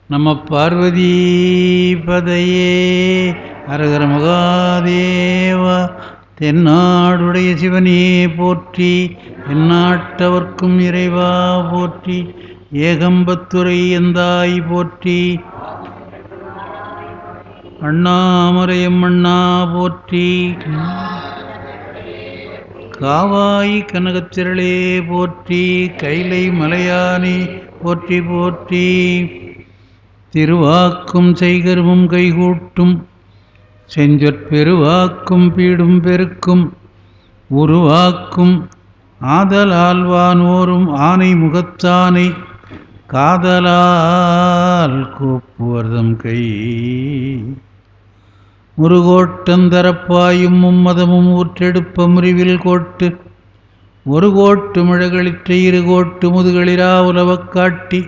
நம பார்வதி பதையே அரகர மகாதேவா. தென்னாடுடைய சிவனே போற்றி, எந்நாட்டவர்க்கும் இறைவா போற்றி, ஏகம்பத்துரை எந்தாய் போற்றி, அண்ணாமரையம் அண்ணா போற்றி, காவாய் கனகத்திரளே போற்றி, கைலை மலையானே போற்றி போற்றி. திருவாக்கும் செய்கருவும் கைகூட்டும் செஞ்சொற்பெருவாக்கும் பீடும் பெருக்கும் உருவாக்கும் ஆதலால் வானோரும் ஆனை முகத்தானை காதலால் கூப்புவர்தம் கை. முருகோட்டந்தரப்பாயும் மும்மதமும் ஊற்றெடுப்ப முறிவில் கோட்டு ஒரு கோட்டு மிழகளிற்ற இரு கோட்டு முதுகளிரா உலவக் காட்டி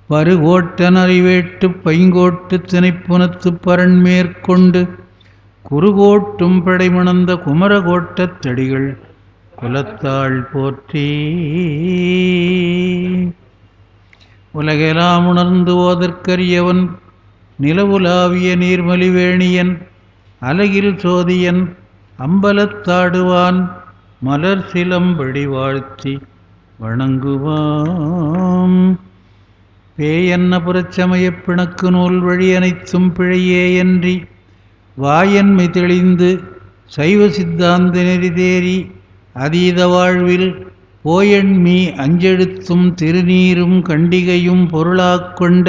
பருகோட்டன் அறிவேட்டு பைங்கோட்டு திணைப்புனத்து பரண் மேற்கொண்டு குறுகோட்டும் படைமணந்த குமரகோட்டத் தடிகள் குலத்தாள் போற்றி. உலகெலாம் உணர்ந்து ஓதற்கரியவன் நிலவுலாவிய நீர்மலிவேணியன் அலகில் சோதியன் அம்பலத்தாடுவான் மலர் சிலம்படி வாழ்த்தி வணங்குவாம். பேயன்ன புறச்சமயப் பிணக்கு நூல் வழி அனைத்தும் பிழையே என்றி வாயன்மை தெளிந்து சைவ சித்தாந்த நெறிதேறி அதீத வாழ்வில் போயன்மீ அஞ்செழுத்தும் திருநீரும் கண்டிகையும் பொருளாக் கொண்ட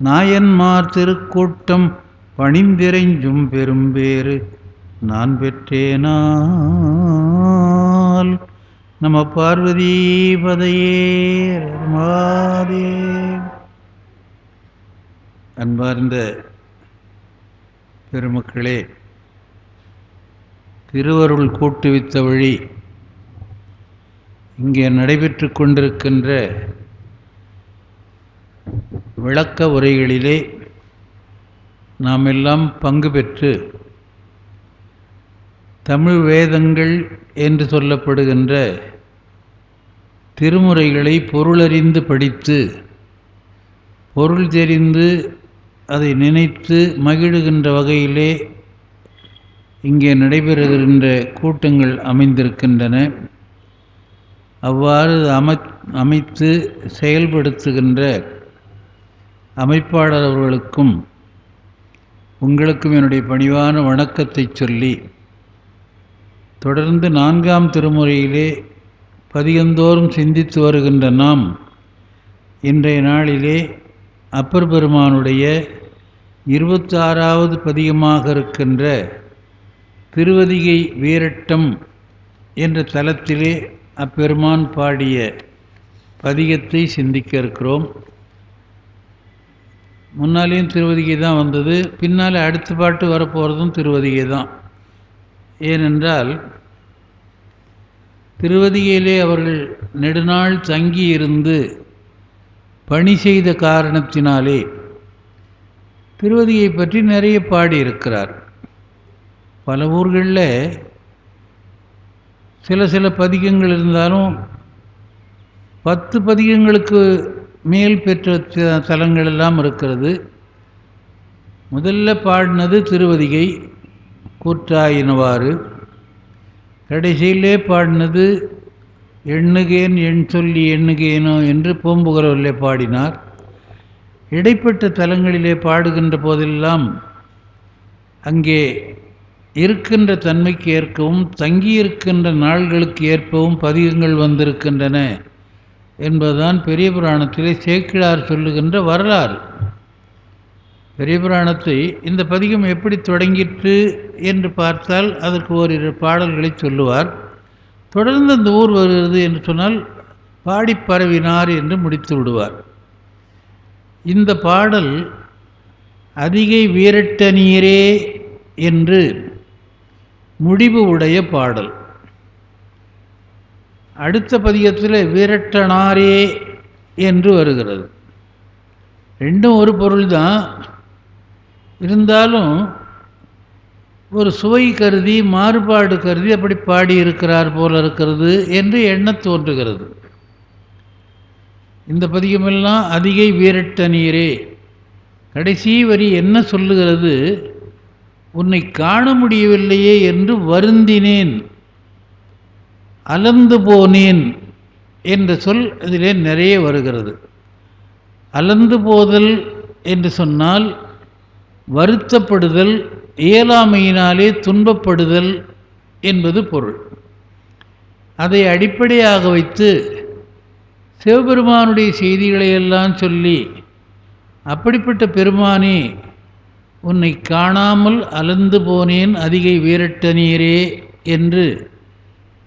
நாயன்மார் திருக்கூட்டம் பணிந்திரைஞ்சும் பெரும்பேறு நான் பெற்றேனால். நம பார்வதி பதையே மாதேவ். அன்பார்ந்த பெருமக்களே, திருவருள் கூட்டுவித்த வழி இங்கே நடைபெற்று கொண்டிருக்கின்ற விளக்க உரைகளிலே நாம் எல்லாம் பங்கு பெற்று தமிழ் வேதங்கள் என்று சொல்லப்படுகின்ற திருமுறைகளை பொருளறிந்து படித்து பொருள் தெரிந்து அதை நினைத்து மகிழுகின்ற வகையிலே இங்கே நடைபெறுகின்ற கூட்டங்கள் அமைந்திருக்கின்றன. அவ்வாறு அமைத்து செயல்படுத்துகின்ற அமைப்பாளர் அவர்களுக்கும் உங்களுக்கும் என்னுடைய பணிவான வணக்கத்தை சொல்லி, தொடர்ந்து 4ஆம் திருமுறையிலே பதிகந்தோறும் சிந்தித்து வருகின்ற நாம் இன்றைய நாளிலே அப்பர் பெருமானுடைய 26வது பதிகமாக இருக்கின்ற திருவதிகை வீரட்டம் என்ற தலத்திலே அப்பெருமான் பாடிய பதிகத்தை சிந்திக்க இருக்கிறோம். முன்னாலேயும் திருவதிகை தான் வந்தது, பின்னால் அடுத்த பாட்டு வரப்போகிறதும் திருவதிகை தான். ஏனென்றால் திருவதிகையிலே அவர்கள் நெடுநாள் தங்கி இருந்து பணி செய்த காரணத்தினாலே திருவதியை பற்றி நிறைய பாடியிருக்கிறார். பல ஊர்களில் சில பதிகங்கள் இருந்தாலும் 10 பதிகங்களுக்கு மேல் பெற்ற தலங்கள் எல்லாம் இருக்கிறது. முதல்ல பாடினது திருவதிகை கூற்றாயினவாறு, கடைசியிலே பாடினது எண்ணுகேன் எண் சொல்லி எண்ணுகேனோ என்று பூம்புகரவிலே பாடினார். இடைப்பட்ட தலங்களிலே பாடுகின்ற போதெல்லாம் அங்கே இருக்கின்ற தன்மைக்கு ஏற்கவும் தங்கியிருக்கின்ற நாள்களுக்கு ஏற்பவும் பதிகங்கள் வந்திருக்கின்றன என்பதுதான் பெரிய புராணத்திலே சேக்கிழார் சொல்லுகின்ற வரலாறு. பெரிய புராணத்தை இந்த பதிகம் எப்படி தொடங்கிற்று என்று பார்த்தால் அதற்கு ஓரிரு பாடல்களை சொல்லுவார். தொடர்ந்து அந்த ஊர் வருகிறது என்று சொன்னால் பாடி பரவினார் என்று முடித்து விடுவார். இந்த பாடல் அதிகை வீரட்ட நீரே என்று முடிவு உடைய பாடல். அடுத்த பதிகத்தில் வீரட்டனாரே என்று வருகிறது. ரெண்டும் ஒரு பொருள்தான், இருந்தாலும் ஒரு சுவை கருதி மாறுபாடு கருதி அப்படி பாடியிருக்கிறார் போல இருக்கிறது என்று எண்ண தோன்றுகிறது. இந்த பதிகமெல்லாம் அதிகை வீரட்ட நீரே கடைசி வரி என்ன சொல்லுகிறது? உன்னை காண முடியவில்லையே என்று வருந்தினேன், அலந்து போனேன் என்ற சொல் அதிலே நிறைய வருகிறது. அலந்து போதல் என்று சொன்னால் வருத்தப்படுதல், இயலாமையினாலே துன்பப்படுதல் என்பது பொருள். அதை அடிப்படையாக வைத்து சிவபெருமானுடைய செய்திகளையெல்லாம் சொல்லி, அப்படிப்பட்ட பெருமானே உன்னை காணாமல் அலந்து போனேன் அதிகை வீரட்ட நீரே என்று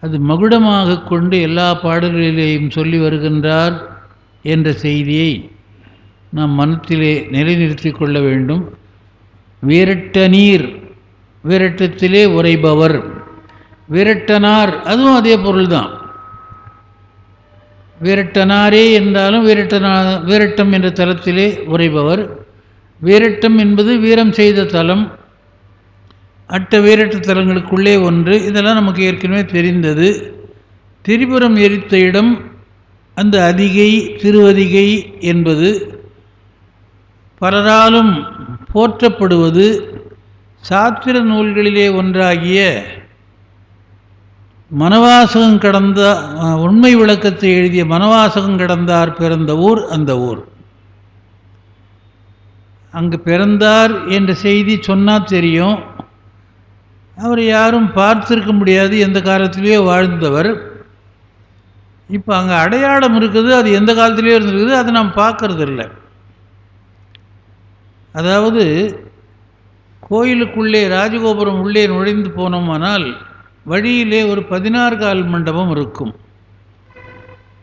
அது மகுடமாக கொண்டு எல்லா பாடல்களிலேயும் சொல்லி வருகின்றார் என்ற செய்தியை நாம் மனத்திலே நிலைநிறுத்தி கொள்ள வேண்டும். வீரட்ட நீர், வீரட்டத்திலே உரைபவர். வீரட்டனார், அதுவும் அதே பொருள்தான். வீரட்டனாரே என்றாலும் வீரட்டம் என்ற தலத்திலே உரைபவர். வீரட்டம் என்பது வீரம் செய்த தலம், அட்ட வீரட்ட தலங்களுக்குள்ளே ஒன்று. இதெல்லாம் நமக்கு ஏற்கனவே தெரிந்தது. திரிபுரம் எரித்த இடம் அந்த அதிகை, திருவதிகை என்பது பலராலும் போற்றப்படுவது. சாத்திர நூல்களிலே ஒன்றாகிய மனவாசகம் கடந்த உண்மை விளக்கத்தை எழுதிய மனவாசகம் கடந்தார் பிறந்த ஊர் அந்த ஊர். அங்கு பிறந்தார் என்ற செய்தி சொன்னால் தெரியும். அவர் யாரும் பார்த்திருக்க முடியாது, எந்த காலத்திலேயோ வாழ்ந்தவர். இப்போ அங்கே அடையாளம் இருக்குது, அது எந்த காலத்திலேயோ இருந்திருக்குது, அதை நாம் பார்க்கறது இல்லை. அதாவது கோயிலுக்குள்ளே ராஜகோபுரம் உள்ளே நுழைந்து போனோமானால் வழியிலே ஒரு 16 கால் மண்டபம் இருக்கும்.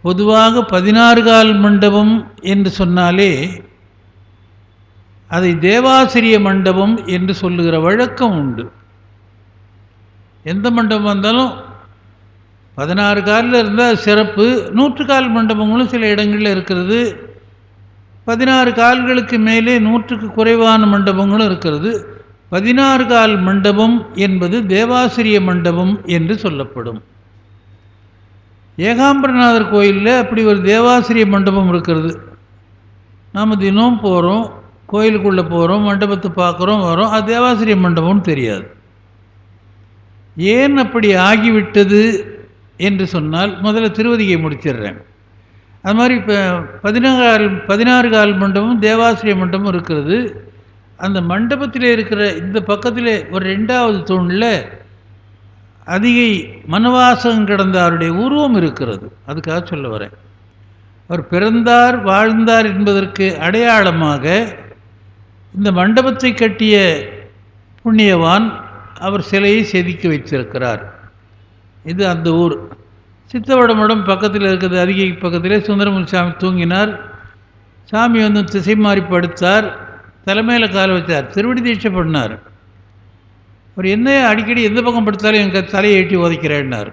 பொதுவாக 16 கால் மண்டபம் என்று சொன்னாலே அதை தேவாசிரிய மண்டபம் என்று சொல்லுகிற வழக்கம் உண்டு. எந்த மண்டபம் வந்தாலும் 16 காலில் இருந்தால் சிறப்பு. 100 கால் மண்டபங்களும் சில இடங்களில் இருக்கிறது. 16 கால்களுக்கு மேலே 100க்கு குறைவான மண்டபங்களும் இருக்கிறது. 16 கால் மண்டபம் என்பது தேவாசிரிய மண்டபம் என்று சொல்லப்படும். ஏகாம்பரநாதர் கோயிலில் அப்படி ஒரு தேவாசிரிய மண்டபம் இருக்கிறது. நாம் தினம் போகிறோம், கோயிலுக்குள்ளே போகிறோம், மண்டபத்தை பார்க்குறோம், வரோம். அது தேவாசிரிய மண்டபம்னு தெரியாது. ஏன் அப்படி ஆகிவிட்டது என்று சொன்னால், முதல்ல திருவதிகை முடிச்சிடுறேன். அது மாதிரி இப்போ 16 கால் மண்டபம் தேவாசிரிய மண்டபம் இருக்கிறது. அந்த மண்டபத்தில் இருக்கிற இந்த பக்கத்தில் ஒரு 2வது தூணில் அதிகை மனவாசகம் கடந்தாருடைய உருவம் இருக்கிறது. அதுக்காக சொல்ல வரேன். அவர் பிறந்தார் வாழ்ந்தார் என்பதற்கு அடையாளமாக இந்த மண்டபத்தை கட்டிய புண்ணியவான் அவர் சிலையை செதுக்கி வைத்திருக்கிறார். இது அந்த ஊர். சித்தவடமடம் பக்கத்தில் இருக்கிறது. அதிகை பக்கத்தில் சுந்தரமூர்த்தி சாமி தூங்கினார். சாமி வந்து திசை மாறி படுத்தார், தலைமையில் காலை வச்சார், திருவடி தீட்சை பண்ணார். அவர் என்ன அடிக்கடி எந்த பக்கம் படுத்தாலும் எனக்கு தலையை ஏற்றி உதைக்கிறேன்னார்.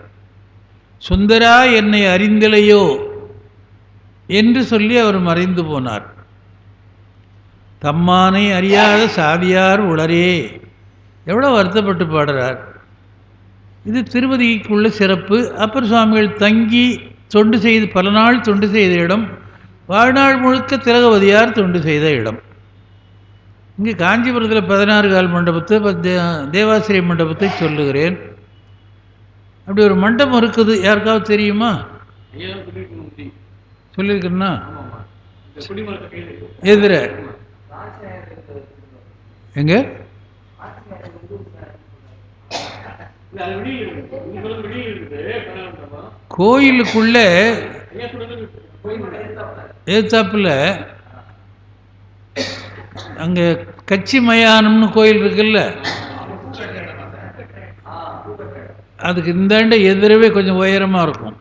சுந்தரா என்னை அறிந்திலையோ என்று சொல்லி அவர் மறைந்து போனார். தம்மானை அறியாத சாதியார் உளரே, எவ்வளோ வருத்தப்பட்டு பாடுறார். இது திருவதிகைக்குள்ள சிறப்பு. அப்பர் சுவாமிகள் தங்கி தொண்டு செய்து பல நாள் தொண்டு செய்த இடம். வாழ்நாள் முழுக்க திலகவதியார் தொண்டு செய்த இடம். இங்கே காஞ்சிபுரத்தில் 16 கால் மண்டபத்தை தேவாசிரிய மண்டபத்தை சொல்லுகிறேன். அப்படி ஒரு மண்டபம் இருக்குது. யாருக்காவது தெரியுமா? சொல்லியிருக்கிறேன்னா எதிர எங்க கோயிலுக்குள்ள ஏத்தாப்புல அங்கே கட்சி மயானம்னு கோயில் இருக்குல்ல, அதுக்கு இந்தாண்ட எதிரவே கொஞ்சம் உயரமாக இருக்கும்.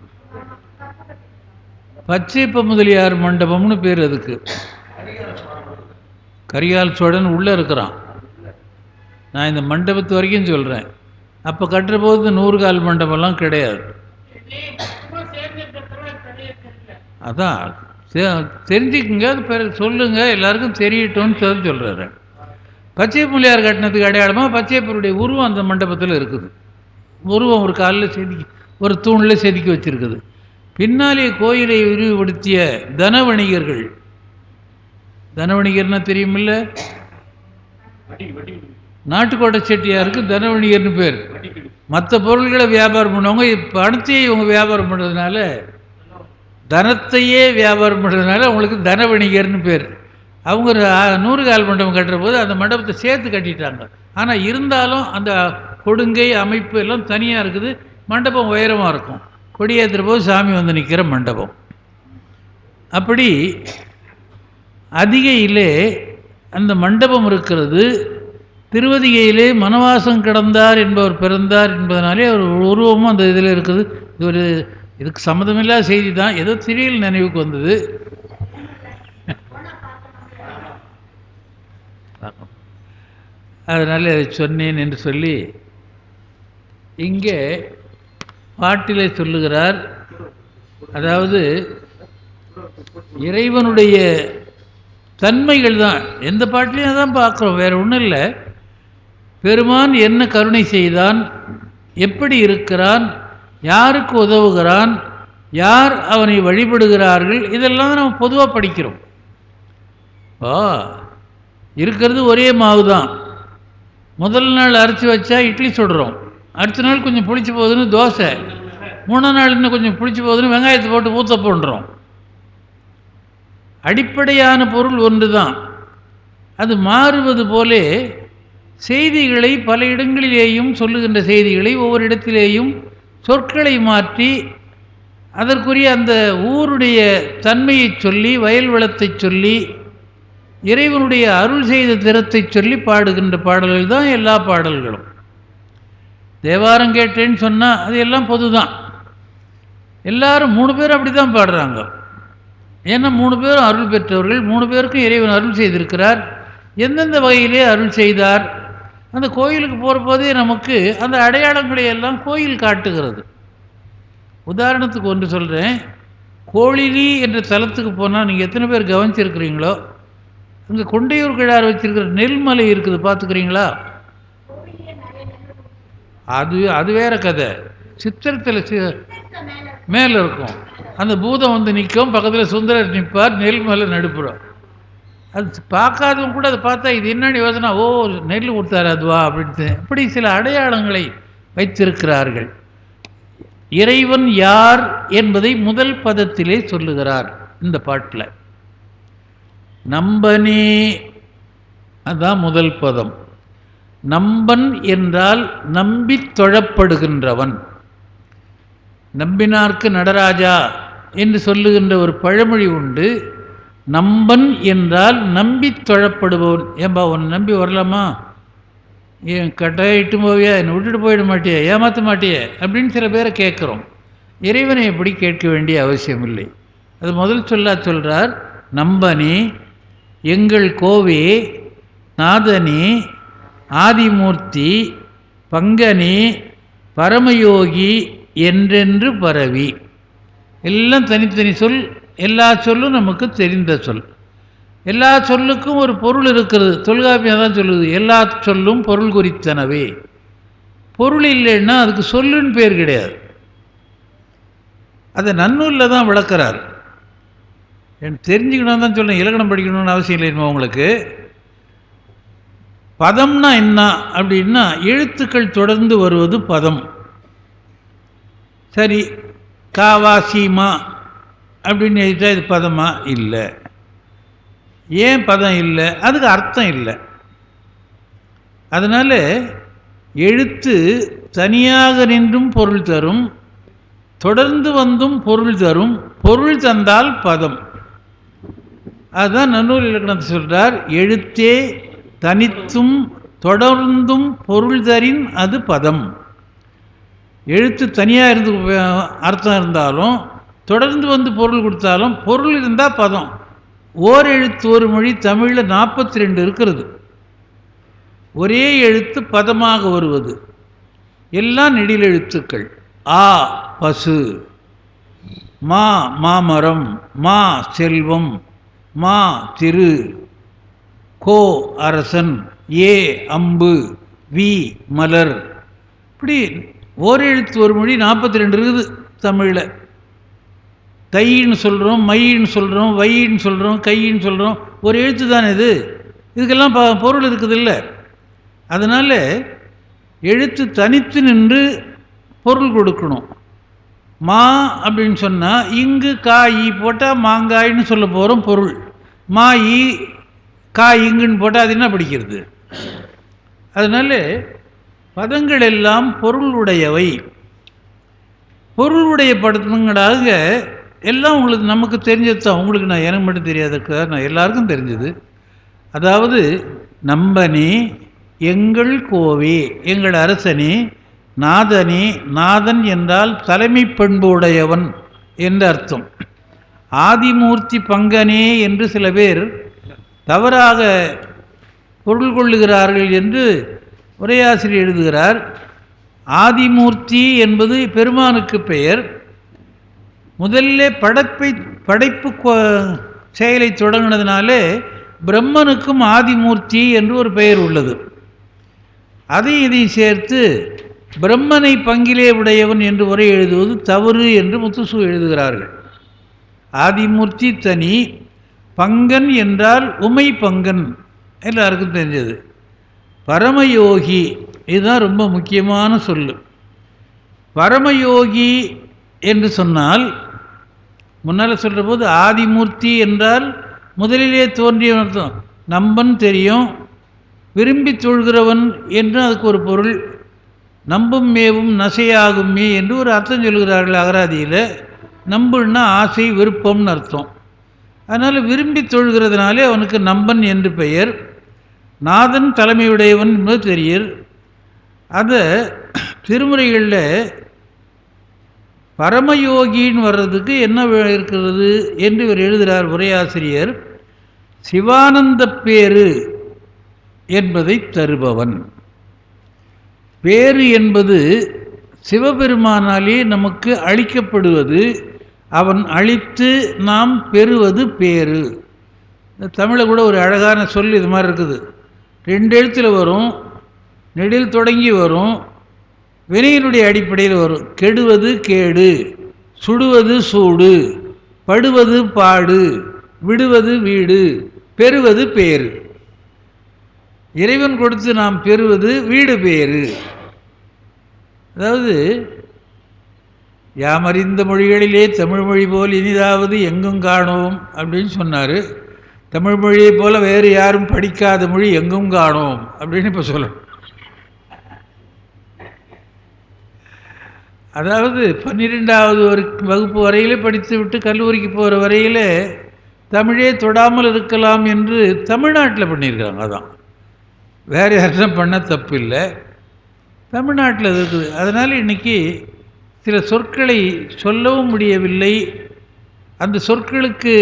பச்சைப்ப முதலியார் மண்டபம்னு பேர் அதுக்கு. கரிகால் சோழன் உள்ளே இருக்கிறான். நான் இந்த மண்டபத்து வரைக்கும் சொல்கிறேன். அப்போ கட்டுற போது 100 கால் மண்டபம்லாம் கிடையாது. அதான் தெரிஞ்சுக்குங்க, அது சொல்லுங்க, எல்லாருக்கும் தெரியட்டும்னு சொல்கிறாரு. பச்சை புள்ளியார் கட்டினத்துக்கு அடையாளமாக பச்சைப்பருடைய உருவம் அந்த மண்டபத்தில் இருக்குது. உருவம் ஒரு காலில் செதுக்கி ஒரு தூணில் செதுக்கி வச்சுருக்குது. பின்னாலே கோயிலை விரிவுபடுத்திய தன வணிகர்கள் தனவணிகர்னா தெரியுமில்ல? நாட்டுக்கோட்டை செட்டியாருக்கு தனவணிகர்னு பேர். மற்ற பொருள்களை வியாபாரம் பண்ணுவாங்க, பணத்தையே இவங்க வியாபாரம் பண்ணுறதுனால, தனத்தையே வியாபாரம் பண்ணுறதுனால அவங்களுக்கு தனவணிகர்னு பேர். அவங்க 100 கால் மண்டபம் கட்டுற போது அந்த மண்டபத்தை சேர்த்து கட்டிட்டாங்க. ஆனால் இருந்தாலும் அந்த கொடுங்கை அமைப்பு எல்லாம் தனியாக இருக்குது. மண்டபம் உயரமாக இருக்கும். கொடியேற்றுற போது சாமி வந்து நிற்கிற மண்டபம். அப்படி அதிகையிலே அந்த மண்டபம் இருக்கிறது. திருவதிகையிலே மனவாசம் கிடந்தார் என்பவர் பிறந்தார் என்பதனாலே ஒரு உருவமும் அந்த இதில் இருக்குது. இது ஒரு இதுக்கு சம்மந்தமில்லாத செய்தி தான், ஏதோ திடீர்னு நினைவுக்கு வந்தது. அதனால் அதை சொன்னேன் என்று சொல்லி இங்கே பாட்டிலே சொல்லுகிறார். அதாவது இறைவனுடைய தன்மைகள் தான் எந்த பாட்டிலையும் அதான் பார்க்குறோம், வேறு ஒன்றும் இல்லை. பெருமான் என்ன கருணை செய்தான், எப்படி இருக்கிறான், யாருக்கு உதவுகிறான், யார் அவனை வழிபடுகிறார்கள், இதெல்லாம் தான் நம்ம பொதுவாக படிக்கிறோம். இருக்கிறது ஒரே மாவு தான். முதல் நாள் அரைச்சி வச்சா இட்லி சுடுறோம், அடுத்த நாள் கொஞ்சம் புளிச்சு போகுதுன்னு தோசை, 3ஆம் நாள் இன்னும் கொஞ்சம் புளிச்சு போகுதுன்னு வெங்காயத்தை போட்டு ஊற்ற போடுறோம். அடிப்படையான பொருள் ஒன்று தான். அது மாறுவது போலே செய்திகளை பல இடங்களிலேயும் சொல்லுகின்ற செய்திகளை ஒவ்வொரு இடத்திலேயும் சொற்களை மாற்றி அதற்குரிய அந்த ஊருடைய தன்மையை சொல்லி, வயல் வளத்தை சொல்லி, இறைவனுடைய அருள் செய்த திறத்தை சொல்லி பாடுகின்ற பாடல்கள் தான் எல்லா பாடல்களும். தேவாரம் கேட்டேன்னு சொன்னால் அது எல்லாம் பொது தான். எல்லாரும் 3 பேர் அப்படி தான் பாடுறாங்க. ஏன்னா 3 பேரும் அருள் பெற்றவர்கள், 3 பேருக்கும் இறைவன் அருள் செய்திருக்கிறார். எந்தெந்த வகையிலே அருள் செய்தார், அந்த கோயிலுக்கு போகிற போதே நமக்கு அந்த அடையாளங்களை எல்லாம் கோயில் காட்டுகிறது. உதாரணத்துக்கு ஒன்று சொல்கிறேன். கோழிலி என்ற தலத்துக்கு போனால் நீங்கள் எத்தனை பேர் கவனிச்சிருக்கிறீங்களோ, அங்கே கொண்டையூர் கிழார் வச்சிருக்கிற நெல்மலை இருக்குது, பார்த்துக்கிறீங்களா? அது வேற கதை. சித்திரத்தில் மேலே இருக்கும், அந்த பூதம் வந்து நிற்கும், பக்கத்தில் சுந்தரர் நிற்பார், நெல்மலை நடுப்புறோம். அது பார்க்காதவங்க கூட அதை பார்த்தா இது என்னன்னு யோசனை, ஓ நெல் கொடுத்தாரு அதுவா அப்படின்ட்டு. இப்படி சில அடையாளங்களை வைத்திருக்கிறார்கள். இறைவன் யார் என்பதை முதல் பதத்திலே சொல்லுகிறார் இந்த பாட்டில். நம்பனே, அதுதான் முதல் பதம். நம்பன் என்றால் நம்பி தொழப்படுகின்றவன். நம்பினார்க்கு நடராஜா என்று சொல்லுகின்ற ஒரு பழமொழி உண்டு. நம்பன் என்றால் நம்பி தொழப்படுபவன். ஏன்பா உன்னை நம்பி வரலாமா, ஏன் கட்டாயம் இட்டு போவியா, என்னை விட்டுட்டு போயிட மாட்டியே, ஏமாற்ற மாட்டியே அப்படின்னு சில பேரை கேட்குறோம். இறைவனை எப்படி கேட்க வேண்டிய அவசியம் இல்லை. அது முதல் சொல்கிறார். நம்பனே, எங்கள் கோவே, நாதனே, ஆதிமூர்த்தி, பங்கனே, பரமயோகி என்றென்று பரவி. எல்லாம் தனித்தனி சொல், எல்லா சொல்லும் நமக்கு தெரிந்த சொல். எல்லா சொல்லுக்கும் ஒரு பொருள் இருக்கிறது. தொல்காப்பியம் தான் சொல்லுது, எல்லா சொல்லும் பொருள் குறித்தனவே. பொருள் இல்லைன்னா அதுக்கு சொல்லுன்னு பேர் கிடையாது. அதை நன்னூலில் தான் விளக்குறார். எனக்கு தெரிஞ்சுக்கணும் தான் சொல்கிறேன், இலக்கணம் படிக்கணும்னு அவசியம் இல்லைமா உங்களுக்கு. பதம்னா என்ன அப்படின்னா எழுத்துக்கள் தொடர்ந்து வருவது பதம். சரி, காவாசிமா அப்படின்னு எழுதிட்டா இது பதமா? இல்லை. ஏன் பதம் இல்லை? அதுக்கு அர்த்தம் இல்லை. அதனால் எழுத்து தனியாக நின்றும் பொருள் தரும், தொடர்ந்து வந்தும் பொருள் தரும். பொருள் தந்தால் பதம். அதுதான் நன்னூல் இலக்கணத்தை சொல்கிறார். எழுத்தே தனித்தும் தொடர்ந்தும் பொருள் தரின் அது பதம். எழுத்து தனியாக இருந்து அர்த்தம் இருந்தாலும் தொடர்ந்து வந்து பொருள் கொடுத்தாலும் பொருள் இருந்தால் பதம். ஓர் எழுத்து ஒரு மொழி தமிழில் 42 இருக்கிறது. ஒரே எழுத்து பதமாக வருவது எல்லாம் நெடில் எழுத்துக்கள். ஆ பசு, மா மாமரம், மா செல்வம், மா திரு, கோ அரசன், ஏ அம்பு, வி மலர். இப்படி ஓர் எழுத்து ஒரு மொழி 42 இருக்குது தமிழில். தைன்னு சொல்கிறோம், மைன்னு சொல்கிறோம், வைன்னு சொல்கிறோம், கைன்னு சொல்கிறோம். ஒரு எழுத்து தானே இது. இதுக்கெல்லாம் பொருள் இருக்குது இல்லை. அதனால் எழுத்து தனித்து நின்று பொருள் கொடுக்கணும். மா அப்படின்னு சொன்னால் இங்கு காய் போட்டால் மாங்காய்ன்னு சொல்ல போகிறோம் பொருள். மா ஈ காய் இங்குன்னு போட்டால் அது என்ன படிக்கிறது? அதனால் பதங்கள் எல்லாம் பொருளுடையவை. பொருளுடைய படத்துங்களாக எல்லாம் உங்களுக்கு நமக்கு தெரிஞ்சது தான். உங்களுக்கு நான் எனக்கு மட்டும் தெரியாதுக்கா, நான் எல்லாருக்கும் தெரிஞ்சது. அதாவது நம்பனே, எங்கள் கோவே, எங்கள் அரசனே, நாதனே. நாதன் என்றால் தலைமை பண்பு உடையவன் என்று அர்த்தம். ஆதிமூர்த்தி பங்கனே என்று சில பேர் தவறாக பொருள் கொள்ளுகிறார்கள் என்று உரையாசிரியர் எழுதுகிறார். ஆதிமூர்த்தி என்பது பெருமானுக்கு பெயர். முதல்ல படைப்பு செயலை தொடங்கினதுனாலே பிரம்மனுக்கும் ஆதிமூர்த்தி என்று ஒரு பெயர் உள்ளது. இதையும் சேர்த்து பிரம்மனை பங்கிலே உடையவன் என்று உரை எழுதுவது தவறு என்று முத்துசு எழுதுகிறார்கள். ஆதிமூர்த்தி தனி, பங்கன் என்றால் உமை பங்கன், எல்லாருக்கும் தெரிஞ்சது. பரமயோகி, இதுதான் ரொம்ப முக்கியமான சொல்லு. பரமயோகி என்று சொன்னால், முன்னால் சொல்கிற போது ஆதிமூர்த்தி என்றால் முதலிலே தோன்றியவன் அர்த்தம். நம்பன் தெரியும், விரும்பி தொழுகிறவன் என்று அதுக்கு ஒரு பொருள். நம்பும் மேவும் நசையாகுமே என்று ஒரு அர்த்தம் சொல்கிறார்கள் அகராதியில். நம்புன்னா ஆசை, விருப்பம்னு அர்த்தம். அதனால் விரும்பி தொழுகிறதுனாலே அவனுக்கு நம்பன் என்று பெயர். நாதன் தலைமையுடையவன் என்பது தெரியும். அதை திருமுறைகளில் பரமயோகின்னு வர்றதுக்கு என்ன இருக்கிறது என்று இவர் எழுதுகிறார் உரையாசிரியர். சிவானந்த பேரு என்பதை தருபவன். பேரு என்பது சிவபெருமானாலே நமக்கு அளிக்கப்படுவது, அவன் அளித்து நாம் பெறுவது பேரு. இந்த தமிழில் கூட ஒரு அழகான சொல் இது மாதிரி இருக்குது. 2 எழுத்தில் வரும், நெடில் தொடங்கி வரும், வினையினுடைய அடிப்படையில் வரும். கெடுவது கேடு, சுடுவது சூடு, படுவது பாடு, விடுவது வீடு, பெறுவது பேரு. இறைவன் கொடுத்து நாம் பெறுவது வீடு பேரு. அதாவது யாமறிந்த மொழிகளிலே தமிழ் மொழி போல் இனிதாவது எங்கும் காணோம் அப்படின்னு சொன்னார். தமிழ் மொழியை போல் வேறு யாரும் படிக்காத மொழி எங்கும் காணோம் அப்படின்னு இப்போ சொல்லணும். அதாவது 12வது வகுப்பு வரையிலே படித்து விட்டு கல்லூரிக்கு போகிற வரையில் தமிழே தொடாமல் இருக்கலாம் என்று தமிழ்நாட்டில் பண்ணியிருக்காங்க. அதான் வேறு யாரும் பண்ண தப்பு இல்லை, தமிழ்நாட்டில் இருக்குது. அதனால் இன்றைக்கி சில சொற்களை சொல்லவும் முடியவில்லை, அந்த சொற்களுக்கு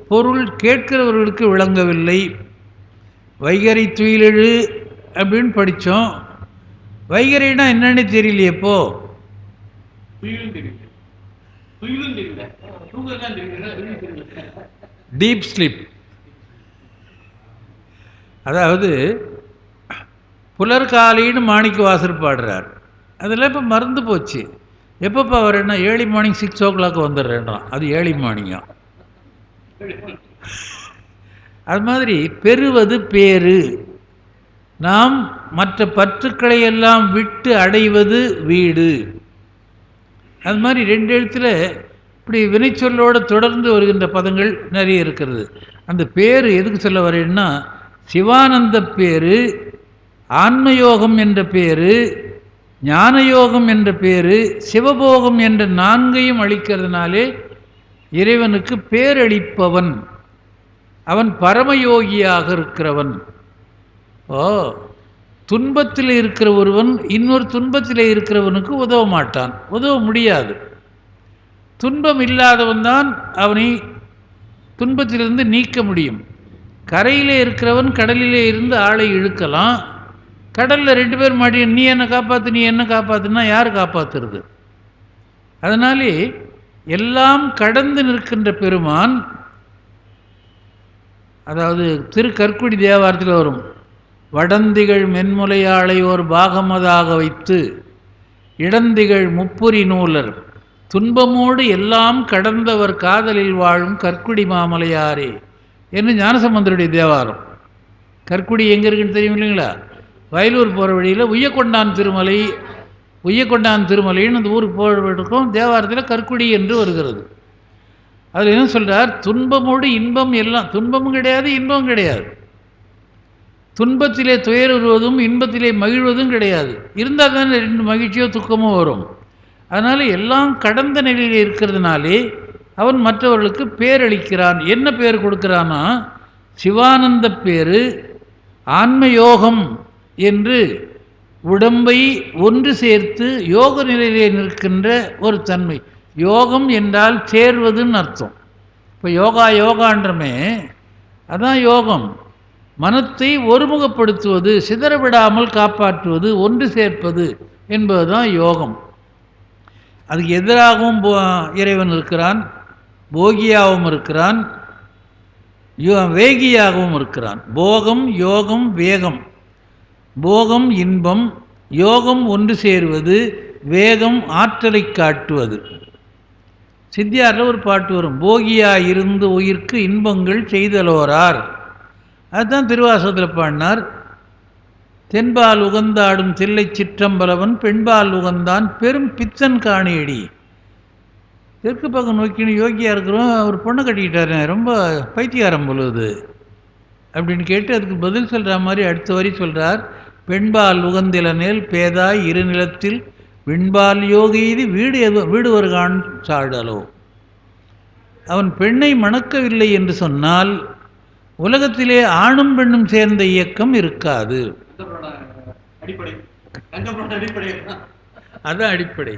பொருள் கேட்கிறவர்களுக்கு விளங்கவில்லை. வைகறை துயிலெழு அப்படின்னு படித்தோம். வைகறைனா என்னன்னு தெரியலையப்போ. டீப் ஸ்லீப், அதாவது புலர்காலின்னு மாணிக்க வாசர் பாடுறார். அதெல்லாம் இப்போ மறந்து போச்சு. எப்பப்போ வரேன்னா ஏர்லி மார்னிங் 6 o'clock வந்துடுறேன்றான். அது ஏர்லி மார்னிங்கா. அது மாதிரி பெறுவது பேரு. நாம் மற்ற பற்றுக்களை எல்லாம் விட்டு அடைவது வீடு. அது மாதிரி 2 எழுத்தில் இப்படி வினைச்சொல்லோடு தொடர்ந்து வருகின்ற பதங்கள் நிறைய இருக்கிறது. அந்த பேர் எதுக்கு சொல்ல வரேன்னா, சிவானந்த பேரு, ஆன்மயோகம் என்ற பேரு, ஞானயோகம் என்ற பேரு, சிவபோகம் என்ற 4ஐயும் அளிக்கிறதுனாலே இறைவனுக்கு பேரளிப்பவன். அவன் பரமயோகியாக இருக்கிறவன். துன்பத்தில் இருக்கிற ஒருவன் இன்னொரு துன்பத்தில் இருக்கிறவனுக்கு உதவ மாட்டான், உதவ முடியாது. துன்பம் இல்லாதவன் தான் அவனை துன்பத்திலிருந்து நீக்க முடியும். கரையிலே இருக்கிறவன் கடலிலே இருந்து ஆளை இழுக்கலாம். கடலில் 2 பேர் மாட்டி நீ என்ன காப்பாற்று, நீ என்ன காப்பாற்றுனா யார் காப்பாற்றுறது? அதனாலே எல்லாம் கடந்து நிற்கின்ற பெருமான். அதாவது திருக்கற்குடி தேவாரத்தில் வரும், வடந்திகள் மென்முலையாளை ஓர் பாகமதாக வைத்து இடந்திகள் முப்புரி நூலர் துன்பமோடு எல்லாம் கடந்தவர் காதலில் வாழும் கற்குடி மாமலையாரே என்று ஞானசம்பந்தருடைய தேவாரம். கற்குடி எங்கே இருக்குன்னு தெரியும் இல்லைங்களா? வயலூர் போகிற வழியில் உய்யக்கொண்டான் திருமலைன்னு அந்த ஊருக்கு போகிறவர்களுக்கும் தேவாரத்தில் கற்குடி என்று வருகிறது. அதில் என்ன சொல்கிறார்? துன்பமோடு இன்பம் எல்லாம், துன்பமும் கிடையாது இன்பமும் கிடையாது, துன்பத்திலே துயருவதும் இன்பத்திலே மகிழ்வதும் கிடையாது. இருந்தால் தானே ரெண்டு மகிழ்ச்சியோ துக்கமோ வரும். அதனால் எல்லாம் கடந்த நிலையில் இருக்கிறதுனாலே அவன் மற்றவர்களுக்கு பேரளிக்கிறான். என்ன பேர் கொடுக்குறான்னா சிவானந்த பேர், ஆன்மயோகம் என்று உடம்பை ஒன்று சேர்த்து யோக நிலையிலே நிற்கின்ற ஒரு தன்மை. யோகம் என்றால் சேர்வதுன்னு அர்த்தம். இப்போ யோகான்றமே அதான் யோகம். மனத்தை ஒருமுகப்படுத்துவது, சிதறவிடாமல் காப்பாற்றுவது, ஒன்று சேர்ப்பது என்பதுதான் யோகம். அதுக்கு எதிராகவும் இறைவன் இருக்கிறான், போகியாகவும் இருக்கிறான், வேகியாகவும் இருக்கிறான். போகம், யோகம், வேகம். போகம் இன்பம், யோகம் ஒன்று சேருவது, வேகம் ஆற்றலை காட்டுவது. சித்தியாரில் ஒரு பாட்டு வரும், போகியா இருந்து உயிர்க்கு இன்பங்கள் செய்தலோரார். அதுதான் திருவாசகத்தில் பாடினார். தென்பால் உகந்தாடும் தில்லை சிற்றம்பலவன் பெண்பால் உகந்தான் பெரும் பித்தன் காணியடி. தெற்கு பக்கம் நோக்கின்னு யோகியாக இருக்கிறோம், அவர் பொண்ணை கட்டிக்கிட்டாரு, ரொம்ப பைத்தியாரம் பொழுது அப்படின்னு கேட்டு அதுக்கு பதில் சொல்கிற மாதிரி அடுத்த வரி சொல்கிறார். பெண்பால் உகந்திலனேல் பேதாய் இரு நிலத்தில் விண்பால் யோகீதி வீடு வருகான் சாடலோ. அவன் பெண்ணை மணக்கவில்லை என்று சொன்னால் உலகத்திலே ஆணும் பெண்ணும் சேர்ந்த இயக்கம் இருக்காது. அதான் அடிப்படை.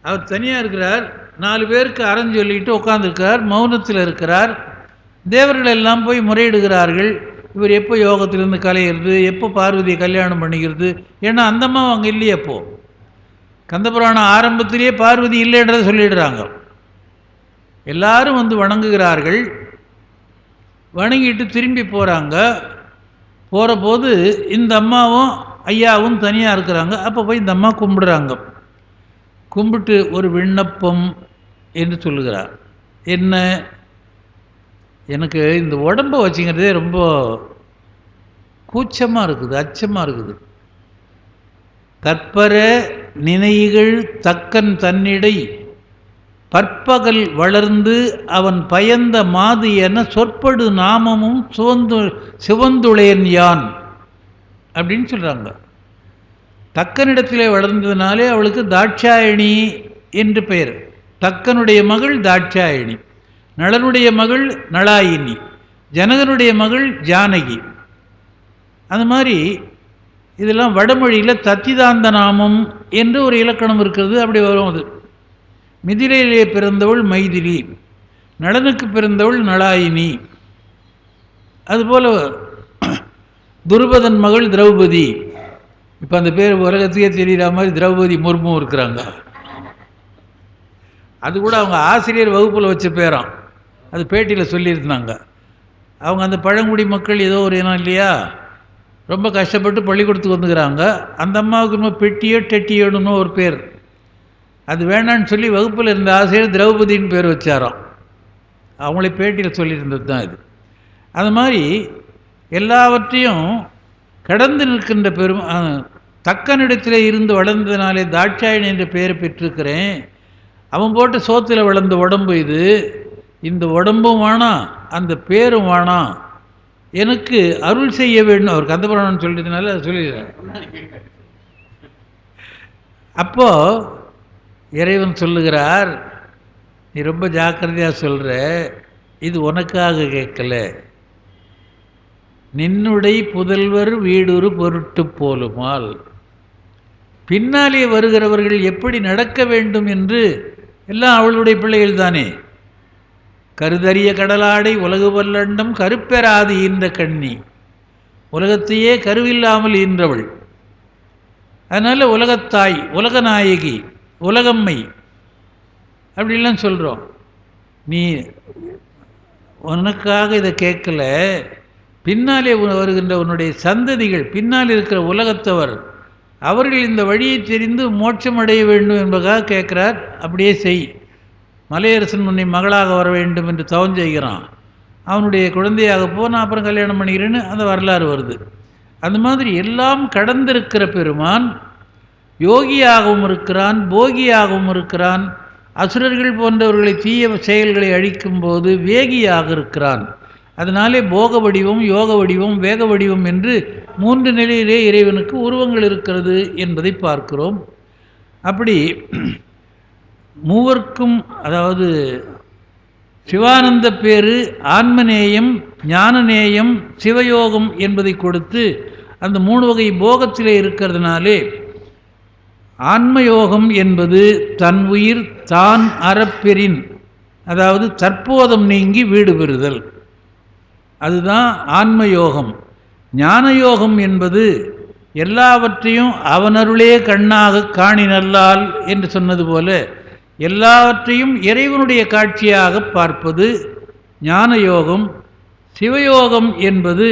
அவர் தனியாக இருக்கிறார், 4 பேருக்கு அறம் சொல்லிட்டு உட்காந்துருக்கிறார், மௌனத்தில் இருக்கிறார். தேவர்கள் எல்லாம் போய் முறையிடுகிறார்கள், இவர் எப்போ யோகத்திலிருந்து கலையிறது, எப்போ பார்வதியை கல்யாணம் பண்ணிக்கிறது. ஏன்னா அந்தம்மா அவங்க இல்லையே. அப்போ கந்தபுராணம் ஆரம்பத்திலேயே பார்வதி இல்லைன்றதை சொல்லிடுறாங்க. எல்லாரும் வந்து வணங்குகிறார்கள், வணங்கிட்டு திரும்பி போகிறாங்க. போகிற போது இந்த அம்மாவும் ஐயாவும் தனியாக இருக்கிறாங்க. அப்போ போய் இந்த அம்மா கும்பிடுறாங்க. கும்பிட்டு ஒரு விண்ணப்பம் என்று சொல்லுகிறார். என்ன? எனக்கு இந்த உடம்பை வச்சுங்கிறதே ரொம்ப கூச்சமாக இருக்குது, அச்சமாக இருக்குது. கற்பர நினைகள் தக்கன் தன்னிடை பற்பகல் வளர்ந்து அவன் பயந்த மாது என சொற்படு நாமமும் சிவந்துளேன் யான் அப்படின்னு சொல்கிறாங்க. தக்கனிடத்திலே வளர்ந்ததுனாலே அவளுக்கு தாட்சாயணி என்று பெயர். தக்கனுடைய மகள் தாட்சாயணி, நளனுடைய மகள் நளாயினி, ஜனகனுடைய மகள் ஜானகி. அந்த மாதிரி இதெல்லாம் வடமொழியில் தத்திதாந்த நாமம் என்று ஒரு இலக்கணம் இருக்கிறது. அப்படி வரும். அது மிதிலையிலே பிறந்தவள் மைதிலி, நளனுக்கு பிறந்தவள் நளாயினி. அதுபோல் துருபதன் மகள் திரௌபதி. இப்போ அந்த பேர் உலகத்துக்கே தெரிகிற மாதிரி திரௌபதி முர்மு இருக்கிறாங்க. அது கூட அவங்க ஆசிரியர் வகுப்பில் வச்ச பேராம். அது பேட்டியில் சொல்லியிருந்தாங்க. அவங்க அந்த பழங்குடி மக்கள் ஏதோ ஒரு இனம் இல்லையா, ரொம்ப கஷ்டப்பட்டு பள்ளிக்கூடத்துக்கு வந்துக்கிறாங்க. அந்த அம்மாவுக்கு இன்னும் பெட்டியோ டெட்டியோன்னு ஒரு பேர். அது வேணான்னு சொல்லி வகுப்பில் இருந்த ஆசிரியர் திரௌபதின்னு பேர் வச்சாராம். அவங்களே பேட்டியில் சொல்லியிருந்தது தான் இது. அது மாதிரி எல்லாவற்றையும் கடந்து நிற்கின்ற தக்கனிடத்தில் இருந்து வளர்ந்ததுனாலே தாட்சாயணி என்ற பெயரை பெற்றிருக்கிறேன். அவன் போட்டு சோத்தில் வளர்ந்த உடம்பு இது. இந்த உடம்பும் வேணாம், அந்த பேரும் வேணாம், எனக்கு அருள் செய்ய வேண்டும். அவர் கந்தபுராணம் சொல்லிட்டதுனால அதை சொல்லிடுறேன். அப்போது இறைவன் சொல்லுகிறார், நீ ரொம்ப ஜாக்கிரதையாக சொல்கிற, இது உனக்காக கேட்கல, நின்னுடைய புதல்வர் வீடுரு பொருட்டு போலுமால். பின்னாலே வருகிறவர்கள் எப்படி நடக்க வேண்டும் என்று எல்லாம் அவளுடைய பிள்ளைகள் தானே. கருதறிய கடலாடை உலகு வல்லண்டம் கருப்பெறாது ஈன்ற கண்ணி, உலகத்தையே கருவில்லாமல் ஈன்றவள். அதனால் உலகத்தாய், உலகநாயகி, உலகம்மை அப்படிலாம் சொல்கிறோம். நீ உனக்காக இதை கேட்கல, பின்னாலே வருகின்ற உன்னுடைய சந்ததிகள், பின்னால் இருக்கிற உலகத்தவர் அவர்கள் இந்த வழியை தெரிந்து மோட்சம் அடைய வேண்டும் என்பதாக கேட்குறார். அப்படியே செய், மலையரசன் உன்னை மகளாக வர வேண்டும் என்று தவம் செய்கிறான். அவனுடைய குழந்தையாக நான் அப்புறம் கல்யாணம் பண்ணிக்கிறேன்னு அந்த வரலாறு வருது. அந்த மாதிரி எல்லாம் கடந்திருக்கிற பெருமான் யோகியாகவும் இருக்கிறான், போகியாகவும் இருக்கிறான். அசுரர்கள் போன்றவர்களை தீய செயல்களை அழிக்கும்போது வேகியாக இருக்கிறான். அதனாலே போக வடிவம், யோக வடிவம், வேக வடிவம் என்று 3 நிலையிலே இறைவனுக்கு உருவங்கள் இருக்கிறது என்பதை பார்க்கிறோம். அப்படி மூவர்க்கும், அதாவது சிவானந்த பேரு, ஆன்மநேயம், ஞானநேயம், சிவயோகம் என்பதை கொடுத்து அந்த 3 வகை போகத்திலே இருக்கிறதுனாலே ஆன்மயோகம் என்பது தன் உயிர் தான் அறப்பெறின், அதாவது தற்போதம் நீங்கி வீடு பெறுதல், அதுதான் ஆன்மயோகம். ஞானயோகம் என்பது எல்லாவற்றையும் அவனருளே கண்ணாக காணினல்லால் என்று சொன்னது போல எல்லாவற்றையும் இறைவனுடைய காட்சியாக பார்ப்பது ஞானயோகம். சிவயோகம் என்பது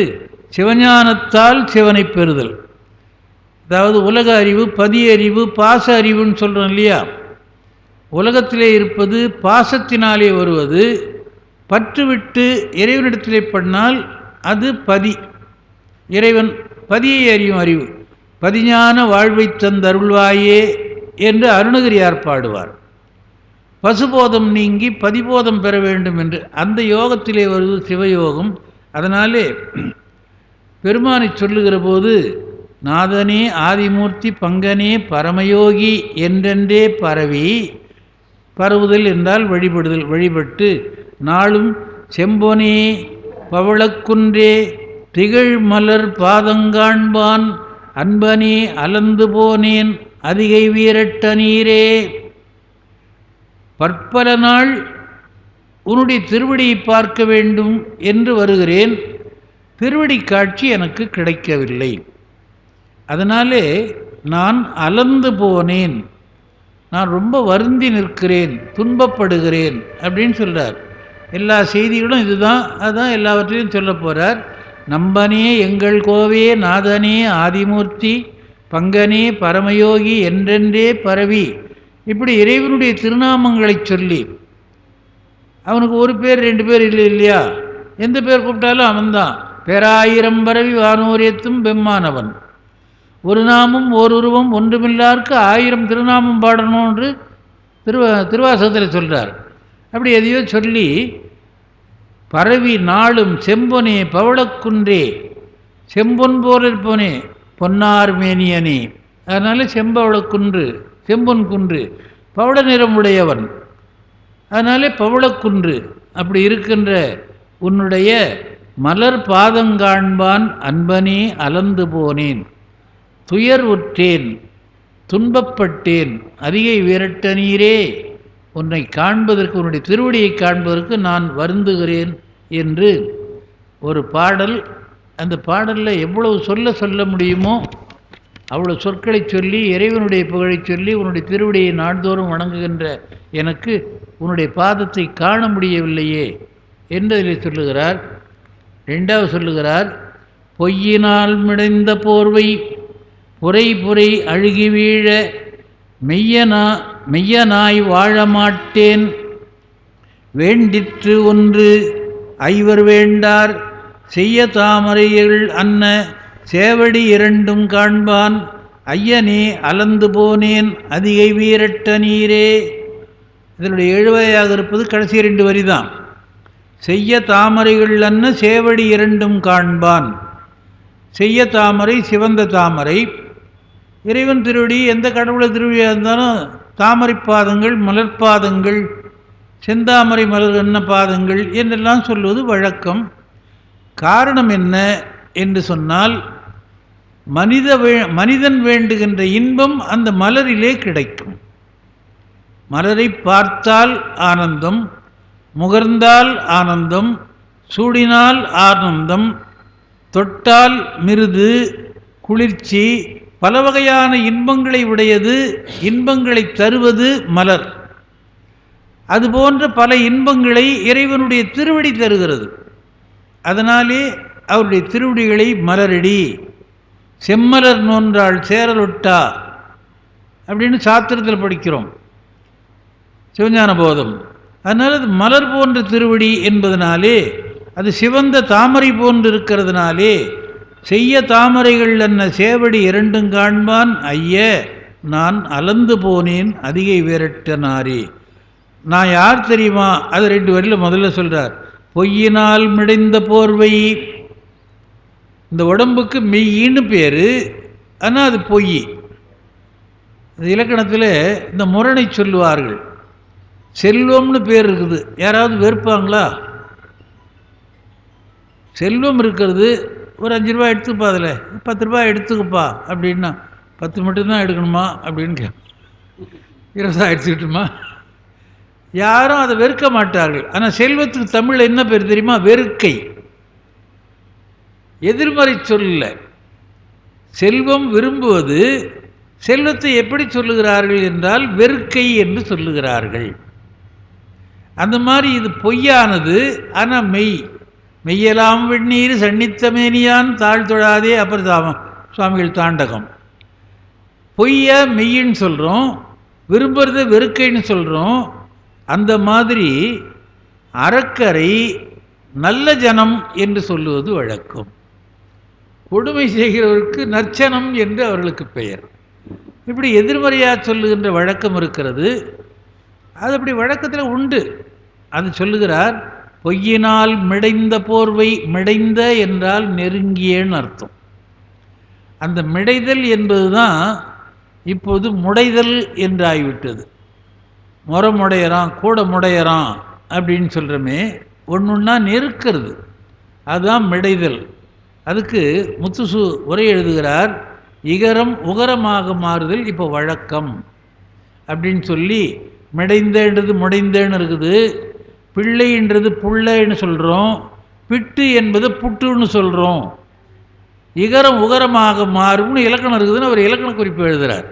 சிவஞானத்தால் சிவனை பெறுதல், அதாவது உலக அறிவு, பதிய அறிவு, பாச அறிவுன்னு சொல்கிறோம் இல்லையா. உலகத்திலே இருப்பது பாசத்தினாலே வருவது, பற்றுவிட்டு இறைவனிடத்திலே பண்ணால் அது பதி, இறைவன் பதியை அறியும் அறிவு. பதிஞான வாழ்வை தந்தருள்வாயே என்று அருணகிரியார் பாடுவார். பசுபோதம் நீங்கி பதிபோதம் பெற வேண்டும் என்று அந்த யோகத்திலே வருவது சிவயோகம். அதனாலே பெருமானை சொல்லுகிற போது நாதனே ஆதிமூர்த்தி பங்கனே பரமயோகி என்றென்றே பரவி, பரவுதல் என்றால் வழிபடுதல், வழிபட்டு நாளும் செம்பொனே பவளக்குன்றே திகழ் மலர் பாதங்காண்பான் அன்பனே அலந்து போனேன் அதிகை வீரட்ட நீரே. பற்பல நாள் உன்னுடைய திருவடியை பார்க்க வேண்டும் என்று வருகிறேன், திருவடி காட்சி எனக்கு கிடைக்கவில்லை, அதனாலே நான் அலந்து போனேன், நான் ரொம்ப வருந்தி நிற்கிறேன், துன்பப்படுகிறேன் அப்படின்னு சொல்கிறார். எல்லா செய்திகளும் இதுதான், அதுதான் எல்லாவற்றையும் சொல்ல போகிறார். நம்பனே எங்கள் கோவே நாதனே ஆதிமூர்த்தி பங்கனே பரமயோகி என்றென்றே பரவி, இப்படி இறைவனுடைய திருநாமங்களை சொல்லி, அவனுக்கு ஒரு பேர் 2 பேர் இல்லை இல்லையா, எந்த பேர் கூப்பிட்டாலும் அவன்தான். பேராயிரம் பரவி வானோரியத்தும் பெம்மானவன், ஒரு நாமம் ஓர் உருவம் ஒன்றுமில்லாருக்கு 1000 திருநாமம் பாடணும் என்று திருவாசகத்தில் சொல்கிறார். அப்படி எதையோ சொல்லி பரவி நாளும் செம்பொனே பவளக்குன்றே, செம்பொன் போல் இருப்போனே பொன்னார் மேனியனே, அதனால் செம்பவளக்குன்று, செம்பொன் குன்று, பவள நிறம் உடையவன், அதனாலே பவளக்குன்று. அப்படி இருக்கின்ற உன்னுடைய மலர் பாதங்காண்பான் அன்பனே அலந்து போனேன், துயர் உற்றேன், துன்பப்பட்டேன், அதிகை விரட்ட நீரே, உன்னை காண்பதற்கு, உன்னுடைய திருவடியை காண்பதற்கு நான் வருந்துகிறேன் என்று ஒரு பாடல். அந்த பாடலில் எவ்வளவு சொல்ல முடியுமோ அவ்வளோ சொற்களை சொல்லி இறைவனுடைய புகழை சொல்லி, உன்னுடைய திருவடியை நாள்தோறும் வணங்குகின்ற எனக்கு உன்னுடைய பாதத்தை காண முடியவில்லையே என்று அதில் சொல்லுகிறார். 2வது சொல்லுகிறார், பொய்யினால் மிடைந்த போர்வை புரை புரை அழுகி வீழ மெய்யனாய் வாழமாட்டேன், வேண்டிற்று ஒன்று ஐவர் வேண்டார் செய்ய தாமரைகள் அன்ன சேவடி 2 காண்பான் ஐயனே அலந்து போனேன் அதிகை வீரட்ட நீரே. இதனுடைய 7 வகையாக இருப்பது கடைசி 2 வரி தான். செய்ய தாமரைகள் அன்ன சேவடி 2 காண்பான். செய்ய தாமரை சிவந்த தாமரை, இறைவன் திருவடி எந்த கடவுளை திருவடியாக இருந்தாலும் தாமரை பாதங்கள், மலர்பாதங்கள், செந்தாமரை மலர் என்ன பாதங்கள் என்றெல்லாம் சொல்வது வழக்கம். காரணம் என்ன என்று சொன்னால், மனிதன் வேண்டுகின்ற இன்பம் அந்த மலரிலே கிடைக்கும். மலரை பார்த்தால் ஆனந்தம், முகர்ந்தால் ஆனந்தம், சூடினால் ஆனந்தம், தொட்டால் மிருது, குளிர்ச்சி, பல வகையான இன்பங்களை உடையது, இன்பங்களை தருவது மலர். அதுபோன்ற பல இன்பங்களை இறைவனுடைய திருவடி தருகிறது. அதனாலே அவருடைய திருவடிகளை மலரடி, செம்மலர் நோன்றாள் சேரலொட்டா அப்படின்னு சாத்திரத்தில் படிக்கிறோம், சிவஞான போதம். அதனால் அது மலர் போன்ற திருவடி என்பதனாலே, அது சிவந்த தாமரை போன்று இருக்கிறதுனாலே, செய்ய தாமரைகள் என்ன சேவடி இரண்டும் காண்பான் ஐய நான் அலந்து போனேன் அதிகை விரட்டனாரே. நான் யார் தெரியுமா? அது 2 வரியில் முதல்ல சொல்கிறார். பொய்யினால் மிடைந்த போர்வை, இந்த உடம்புக்கு மெய்யின்னு பேர், ஆனால் அது பொய். இலக்கணத்தில் இந்த முரணை சொல்லுவார்கள். செல்வம்னு பேர் இருக்குது, யாராவது வெறுப்பாங்களா? செல்வம் இருக்கிறது, ஒரு 5 ரூபா எடுத்துக்கப்பா, அதில் 10 ரூபா எடுத்துக்கப்பா அப்படின்னா 10 மட்டும்தான் எடுக்கணுமா அப்படின்னு 20 எடுத்துக்கிட்டுமா? யாரும் அதை வெறுக்க மாட்டார்கள். ஆனால் செல்வத்துக்கு தமிழில் என்ன பேர் தெரியுமா? வெறுக்கை. எதிர்மறை சொல்ல. செல்வம் விரும்புவது, செல்வத்தை எப்படி சொல்லுகிறார்கள் என்றால் வெறுக்கை என்று சொல்லுகிறார்கள். அந்த மாதிரி இது பொய்யானது, ஆனால் மெய். மெய்யலாம் வெந்நீர் சன்னித்தமேனியான் தாழ் தொழாதே அப்புறம் சுவாமிகள் தாண்டகம். பொய்ய மெய்யின்னு சொல்கிறோம், விரும்புகிறத வெறுக்கைன்னு சொல்கிறோம். அந்த மாதிரி அறக்கரை நல்ல ஜனம் என்று சொல்லுவது வழக்கம். கொடுமை செய்கிறவருக்கு நற்சனம் என்று அவர்களுக்கு பெயர். இப்படி எதிர்மறையாக சொல்லுகின்ற வழக்கம் இருக்கிறது. அது அப்படி வழக்கத்தில் உண்டு. அது சொல்லுகிறார், பொய்யினால் மிடைந்த போர்வை. மிடைந்த என்றால் நெருங்கியன்னு அர்த்தம். அந்த மிடைதல் என்பது தான் இப்போது முடைதல் என்றாகிவிட்டது. முறைமுடையறான், கூட முடையறான் அப்படின்னு சொல்கிறோமே, ஒன்றுன்னா நெருக்கிறது, அதுதான் மிடைதல். அதுக்கு முத்துசு உரை எழுதுகிறார். இகரம் உகரமாக மாறுதல் இப்போ வழக்கம் அப்படின்னு சொல்லி, மிடைந்தன்றது முடைந்தேன்னு இருக்குது, பிள்ளைன்றது புள்ளைன்னு சொல்கிறோம், பிட்டு என்பது புட்டுன்னு சொல்கிறோம். இகரம் உகரமாக மாறும்னு இலக்கணம் இருக்குதுன்னு அவர் இலக்கண குறிப்பு எழுதுகிறார்.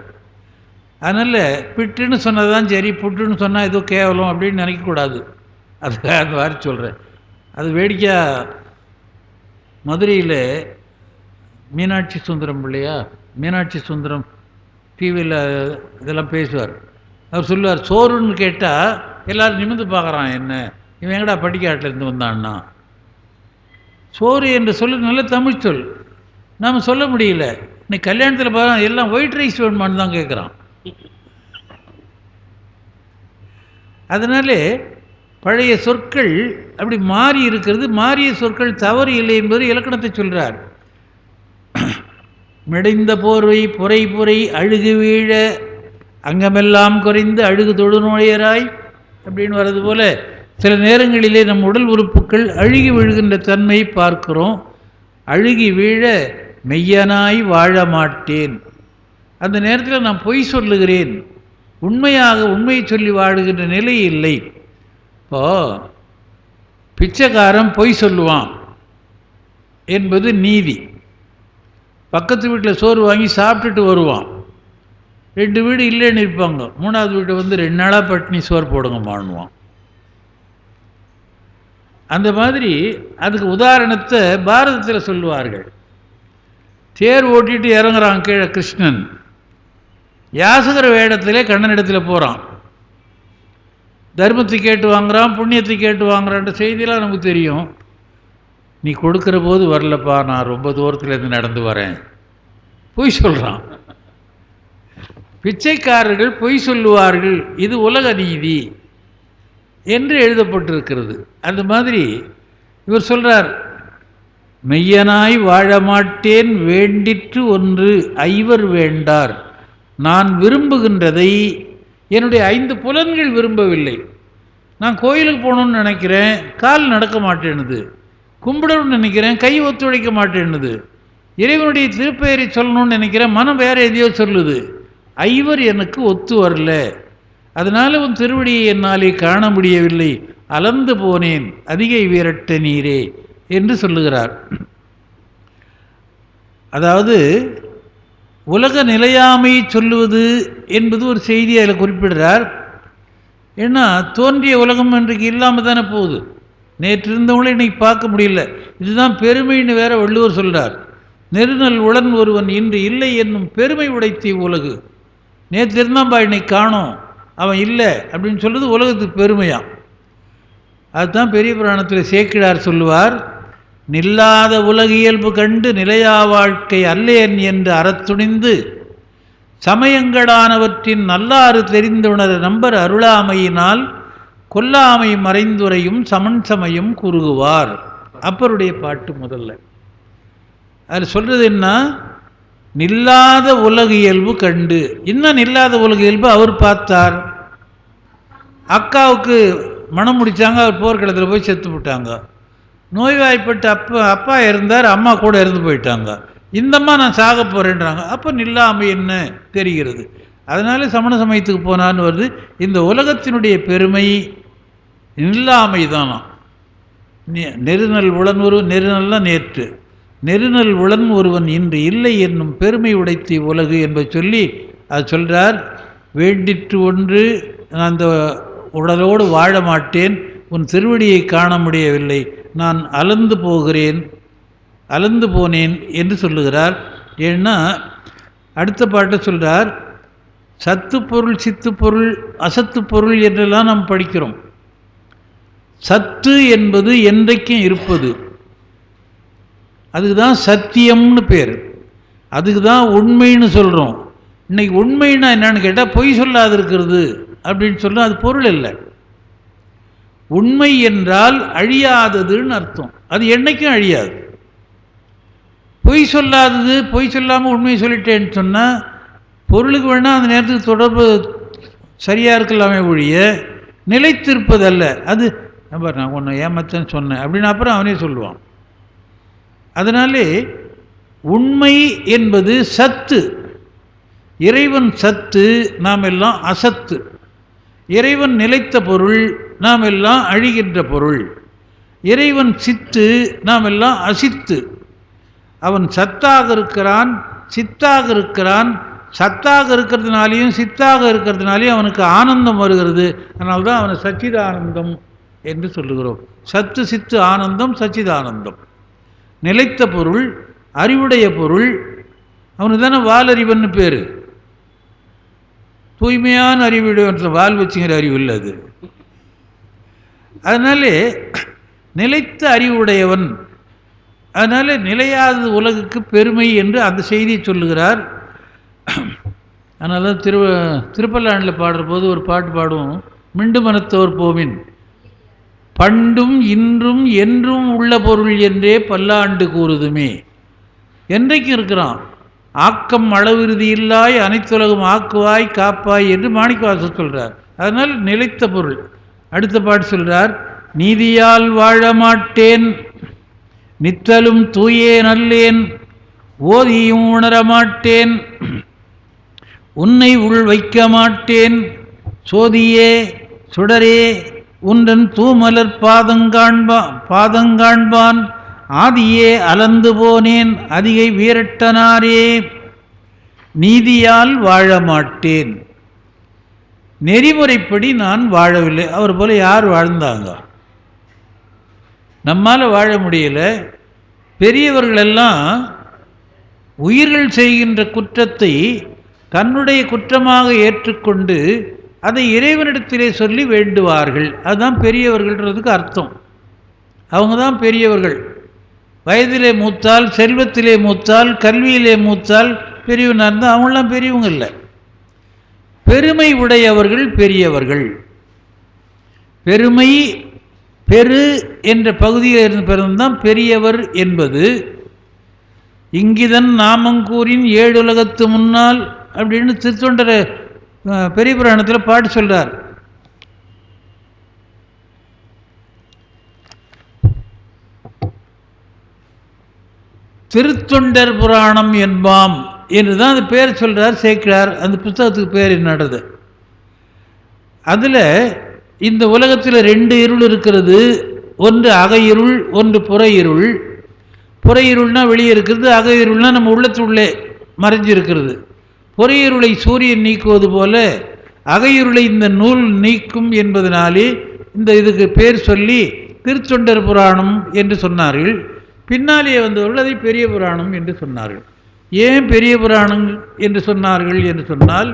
அதனால் பிட்டுன்னு சொன்னதான் சரி, புட்டுன்னு சொன்னால் ஏதோ கேவலம் அப்படின்னு நினைக்கக்கூடாது. அதுக்காக அந்த மாதிரி சொல்கிறேன். அது வேடிக்கையாக மதுரையில் மீனாட்சி சுந்தரம் பிள்ளையா, மீனாட்சி சுந்தரம் டிவியில் இதெல்லாம் பேசுவார். அவர் சொல்லுவார், சோறுன்னு கேட்டால் எல்லோரும் நிமிர்ந்து பார்க்குறான், என்ன இவன் எங்கடா பட்டிக்காட்டிலேருந்து வந்தான்னா. சோறு என்று சொல்லு நல்ல தமிழ் சொல், நாம் சொல்ல முடியல. இன்னைக்கு கல்யாணத்தில் பார்த்தா எல்லாம் ஒயிட் ரைஸ் வேணுமான்னு தான் கேட்குறான். அதனாலே பழைய சொற்கள் அப்படி மாறி இருக்கிறது. மாறிய சொற்கள் தவறு இல்லை என்பது இலக்கணத்தை சொல்கிறார். மிடைந்த போர்வை புரை புரை அழுகு வீழ அங்கமெல்லாம் குறைந்து அழுகு தொழுநோயராய் அப்படின்னு வர்றது போல, சில நேரங்களிலே நம் உடல் உறுப்புகள் அழுகி விழுகின்ற தன்மையை பார்க்கிறோம். அழுகி வீழ மெய்யனாய் வாழ மாட்டேன். அந்த நேரத்தில் நான் பொய் சொல்லுகிறேன், உண்மையாக உண்மையை சொல்லி வாழுகின்ற நிலை இல்லை. இப்போது பிச்சைக்காரன் பொய் சொல்லுவான் என்பது நீதி. பக்கத்து வீட்டில் சோறு வாங்கி சாப்பிட்டுட்டு வருவான், 2 வீடு இல்லைன்னு இருப்பாங்க, 3வது வீட்டை வந்து 2 நாளாக பட்டினி சோறு போடுங்க மாணுவான். அந்த மாதிரி அதுக்கு உதாரணத்தை பாரதத்தில் சொல்லுவார்கள். தேர் ஓட்டிட்டு இறங்குறான் கீழே கிருஷ்ணன், யாசகர வேடத்திலே கண்ணனிடத்தில் போகிறான், தர்மத்தை கேட்டு வாங்குறான், புண்ணியத்தை கேட்டு வாங்குறான்ற செய்தியெல்லாம் நமக்கு தெரியும். நீ கொடுக்குற போது வரலப்பா, நான் ரொம்ப தூரத்துலேருந்து நடந்து வரேன், பொய் சொல்கிறான். பிச்சைக்காரர்கள் பொய் சொல்லுவார்கள், இது உலக நீதி என்று எழுதப்பட்டிருக்கிறது. அந்த மாதிரி இவர் சொல்கிறார், மெய்யனாய் வாழ மாட்டேன் வேண்டிற்று ஒன்று ஐவர் வேண்டார். நான் விரும்புகின்றதை என்னுடைய 5 புலன்கள் விரும்பவில்லை. நான் கோயிலுக்கு போகணுன்னு நினைக்கிறேன், கால் நடக்க மாட்டேன்னுது. கும்பிடணும்னு நினைக்கிறேன், கை ஒத்துழைக்க மாட்டேன்னுது. இறைவனுடைய திருப்பெயரை சொல்லணும்னு நினைக்கிறேன், மனம் வேறு எதையோ சொல்லுது. ஐவர் எனக்கு ஒத்து வரல, அதனால் உன் திருவடியை என்னாலே காண முடியவில்லை, அலந்து போனேன் அதிகை விரட்ட நீரே என்று சொல்லுகிறார். அதாவது உலக நிலையாமை சொல்லுவது என்பது ஒரு செய்தி அதில் குறிப்பிடுறார். ஏன்னா தோன்றிய உலகம் இன்றைக்கு இல்லாமல் தானே போகுது. நேற்று இருந்தவங்களே இன்றைக்கி பார்க்க முடியல. இதுதான் பெருமைன்னு வேற வள்ளுவர் சொல்கிறார். நெருநல் உளன் ஒருவன் இன்று இல்லை என்னும் பெருமை உடைத்தி உலகு. நேற்று இருந்தான்பா இன்னைக்கு காணோம், அவன் இல்லை அப்படின்னு சொல்கிறது உலகத்துக்கு பெருமையாம். அதுதான் பெரிய புராணத்தில் சேக்கிழார் சொல்லுவார், நில்லாத உலக இயல்பு கண்டு நிலையா வாழ்க்கை அல்லேன் என்று அறத்துணிந்து சமயங்களானவற்றின் நல்லாறு தெரிந்துணர நம்பர் அருளாமையினால் கொல்லாமை மறைந்துரையும் சமன் சமயம் குறுகுவார். அப்பருடைய பாட்டு முதல்ல. அதில் சொல்கிறது என்ன, நில்லாத உலக இயல்பு கண்டு. இன்னும் நில்லாத உலக இயல்பு அவர் பார்த்தார். அக்காவுக்கு மனம் முடித்தாங்க, அவர் போர்க்களத்தில் போய் செத்து விட்டாங்க. நோய்வாய்ப்பட்டு அப்பா இருந்தார், அம்மா கூட இறந்து போயிட்டாங்க. இந்தம்மா நான் சாக போகிறேன்றாங்க. அப்போ நில்லாமை என்ன தெரிகிறது. அதனால சமண சமயத்துக்கு போனான்னு வருது. இந்த உலகத்தினுடைய பெருமை நில்லாமை தானா. நெருநல் உளன் ஒரு நெருநல்லாம் நேற்று நெருநல் உளன் ஒருவன் இன்று இல்லை என்னும் பெருமை உடைத்தி உலகு என்பதை சொல்லி அது சொல்கிறார். வேண்டிற்று ஒன்று நான் அந்த உடலோடு வாழ மாட்டேன், உன் திருவடியை காண முடியவில்லை, நான் அலந்து போனேன் என்று சொல்லுகிறார். ஏன்னா அடுத்த பாட்டை சொல்கிறார், சத்து பொருள் சித்து பொருள் அசத்து பொருள் என்றெல்லாம் நாம் படிக்கிறோம். சத்து என்பது என்றைக்கும் இருப்பது, அதுக்கு தான் சத்தியம்னு பேர், அதுக்கு தான் உண்மைன்னு சொல்கிறோம். இன்றைக்கி உண்மைன்னா என்னன்னு கேட்டால் பொய் சொல்லாது இருக்கிறது அப்படின்னு சொல்கிறோம். அது பொருள் இல்லை. உண்மை என்றால் அழியாததுன்னு அர்த்தம். அது என்றைக்கும் அழியாது. பொய் சொல்லாதது, பொய் சொல்லாமல் உண்மையை சொல்லிட்டேன்னு சொன்னால் பொருளுக்கு வேணால் அந்த நேரத்துக்கு தொடர்பு சரியாக இருக்கலாமே ஒழிய நிலைத்திருப்பதல்ல. அது நான் ஒன்று ஏமாத்தேன்னு சொன்னேன் அப்படின்னு அப்புறம் அவனே சொல்லுவான். அதனாலே உண்மை என்பது சத்து. இறைவன் சத்து, நாம் எல்லாம் அசத்து. இறைவன் நிலைத்த பொருள், நாம் எல்லாம் அழிகின்ற பொருள். இறைவன் சித்து, நாம் எல்லாம் அசித்து. அவன் சத்தாக இருக்கிறான், சித்தாக இருக்கிறான். சத்தாக இருக்கிறதுனாலையும் சித்தாக இருக்கிறதுனாலையும் அவனுக்கு ஆனந்தம் வருகிறது. அதனால்தான் அவனை சச்சிதானந்தம் என்று சொல்லுகிறோம். சத்து சித்து ஆனந்தம் சச்சிதானந்தம். நிலைத்த பொருள், அறிவுடைய பொருள். அவனுக்கு தானே வாலறிவன்னு பேர். தூய்மையான அறிவுடையவன், வால் வச்சுங்கிற அறிவு இல்லை அது. அதனாலே நிலைத்த அறிவுடையவன். அதனால் நிலையாத உலகுக்கு பெருமை என்று அந்த செய்தியை சொல்லுகிறார். அதனால தான் திருப்பல்லாண்டில் பாடுற போது ஒரு பாட்டு பாடுவோம், மிண்டு மனத்தோர் போமின் பண்டும் இன்றும் என்றும் உள்ள பொருள் என்றே பல்லாண்டு கூறுதுமே. என்றைக்கும் இருக்கிறான். ஆக்கம் அளவிறுதி இல்லாய் அனைத்துலகம் ஆக்குவாய் காப்பாய் என்று மாணிக்கவாசகர் சொல்கிறார். அதனால் நிலைத்த பொருள். அடுத்த பாட்டு சொல்கிறார், நீதியால் வாழ மாட்டேன் நித்தலும் தூயே நல்லேன் ஓதியும் உணரமாட்டேன் உன்னை உள் வைக்க மாட்டேன் சோதியே சுடரே உன்றன் தூமலர் பாதங்காண்பான் ஆதியே அலந்து போனேன் அதிகை வீரட்டனாரே. நீதியால் வாழ மாட்டேன், நெறிமுறைப்படி நான் வாழவில்லை. அவர் போல யார் வாழ்ந்தாங்க? நம்மால் வாழ முடியல. பெரியவர்களெல்லாம் உயிர்கள் செய்கின்ற குற்றத்தை தன்னுடைய குற்றமாக ஏற்றுக்கொண்டு அதை இறைவனிடத்திலே சொல்லி வேண்டுவார்கள். அதுதான் பெரியவர்கள்ன்றதுக்கு அர்த்தம். அவங்க தான் பெரியவர்கள். வயதிலே மூத்தால், செல்வத்திலே மூத்தால், கல்வியிலே மூத்தால் பெரியவனாக இருந்தால் அவங்களாம் பெரியவங்க இல்லை. பெருமை உடையவர்கள் பெரியவர்கள். பெருமை பெரு என்ற பகுதியில் இருந்து பிறந்தான் பெரியவர் என்பது. இங்கிதன் நாமங்கூரின் ஏழுலகத்து முன்னால் அப்படின்னு திருத்தொண்டர் பெரிய புராணத்தில் பாட்டு சொல்றார். திருத்தொண்டர் புராணம் என்பாம் என்று தான் அந்த பேர் சொல்கிறார் சேக்கிழார். அந்த புத்தகத்துக்கு பேர் என்னது? அதில் இந்த உலகத்தில் ரெண்டு இருள் இருக்கிறது. ஒன்று அக இருள், ஒன்று புற இருள். புற இருள்னா வெளியே இருக்கிறது, அக இருள்னா நம்ம உள்ளத்துள்ளே மறைஞ்சிருக்கிறது. புற இருளை சூரியன் நீக்குவது போல அகையிருளை இந்த நூல் நீக்கும் என்பதனாலே இந்த இதுக்கு பேர் சொல்லி திருத்தொண்டர் புராணம் என்று சொன்னார்கள். பின்னாலே வந்தவர்கள் அதை பெரிய புராணம் என்று சொன்னார்கள். ஏன் பெரிய புராணம் என்று சொன்னார்கள் என்று சொன்னால்,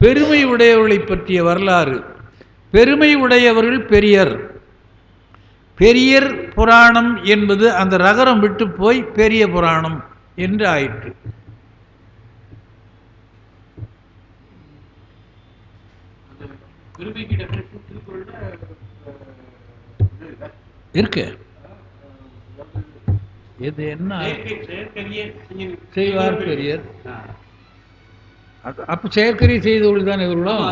பெருமை உடையவர்களை பற்றிய வரலாறு, பெருமை உடையவர்கள் பெரியர், பெரியர் புராணம் என்பது அந்த ரகரம் விட்டு போய் பெரிய புராணம் என்று ஆயிற்று. இருக்கு. இது என்ன செய்வார் பெரியர்? அப்ப செயற்கரிய செய்தவர்கள் தான் இவர்களும்,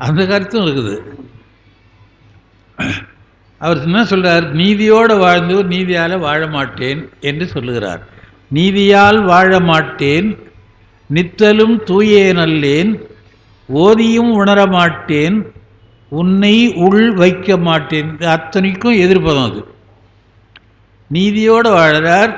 அந்த கருத்தும் இருக்குது. அவர் என்ன சொல்றார்? நீதியோடு வாழ்ந்தவர் நீதியால் வாழ மாட்டேன் என்று சொல்லுகிறார். நீதியால் வாழ மாட்டேன், நித்தலும் தூயேனல்லேன், ஓதியும் உணரமாட்டேன், உன்னை உள் வைக்க மாட்டேன். அத்தனைக்கும் எதிர்ப்பதும் அது. நீதியோடு வாழறார்,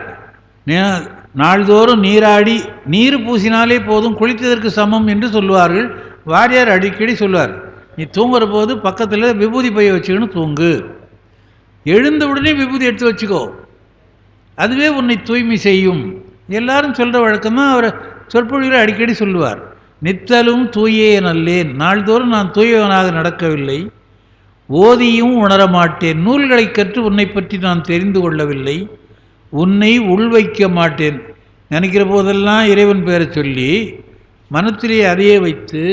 நாள்தோறும் நீராடி, நீர் பூசினாலே போதும், குளித்ததற்கு சமம் என்று சொல்லுவார்கள். வாரியார் அடிக்கடி சொல்லுவார், நீ தூங்குற போது பக்கத்தில் விபூதி பைய வச்சுக்கணும், தூங்கு. எழுந்த உடனே விபூதி எடுத்து வச்சுக்கோ, அதுவே உன்னை தூய்மை செய்யும். எல்லாரும் சொல்கிற வழக்கம்தான். அவர் சொற்பொழிவில் அடிக்கடி சொல்லுவார், நித்தலும் தூயே நல்லேன், நாள்தோறும் நான் தூயவனாக நடக்கவில்லை, ஓதியும் உணரமாட்டேன், நூல்களை கற்று உன்னை பற்றி நான் தெரிந்து கொள்ளவில்லை, உன்னை உள்வைக்க மாட்டேன். நினைக்கிற போதெல்லாம் இறைவன் பேரை சொல்லி மனத்திலே அதையே வைத்து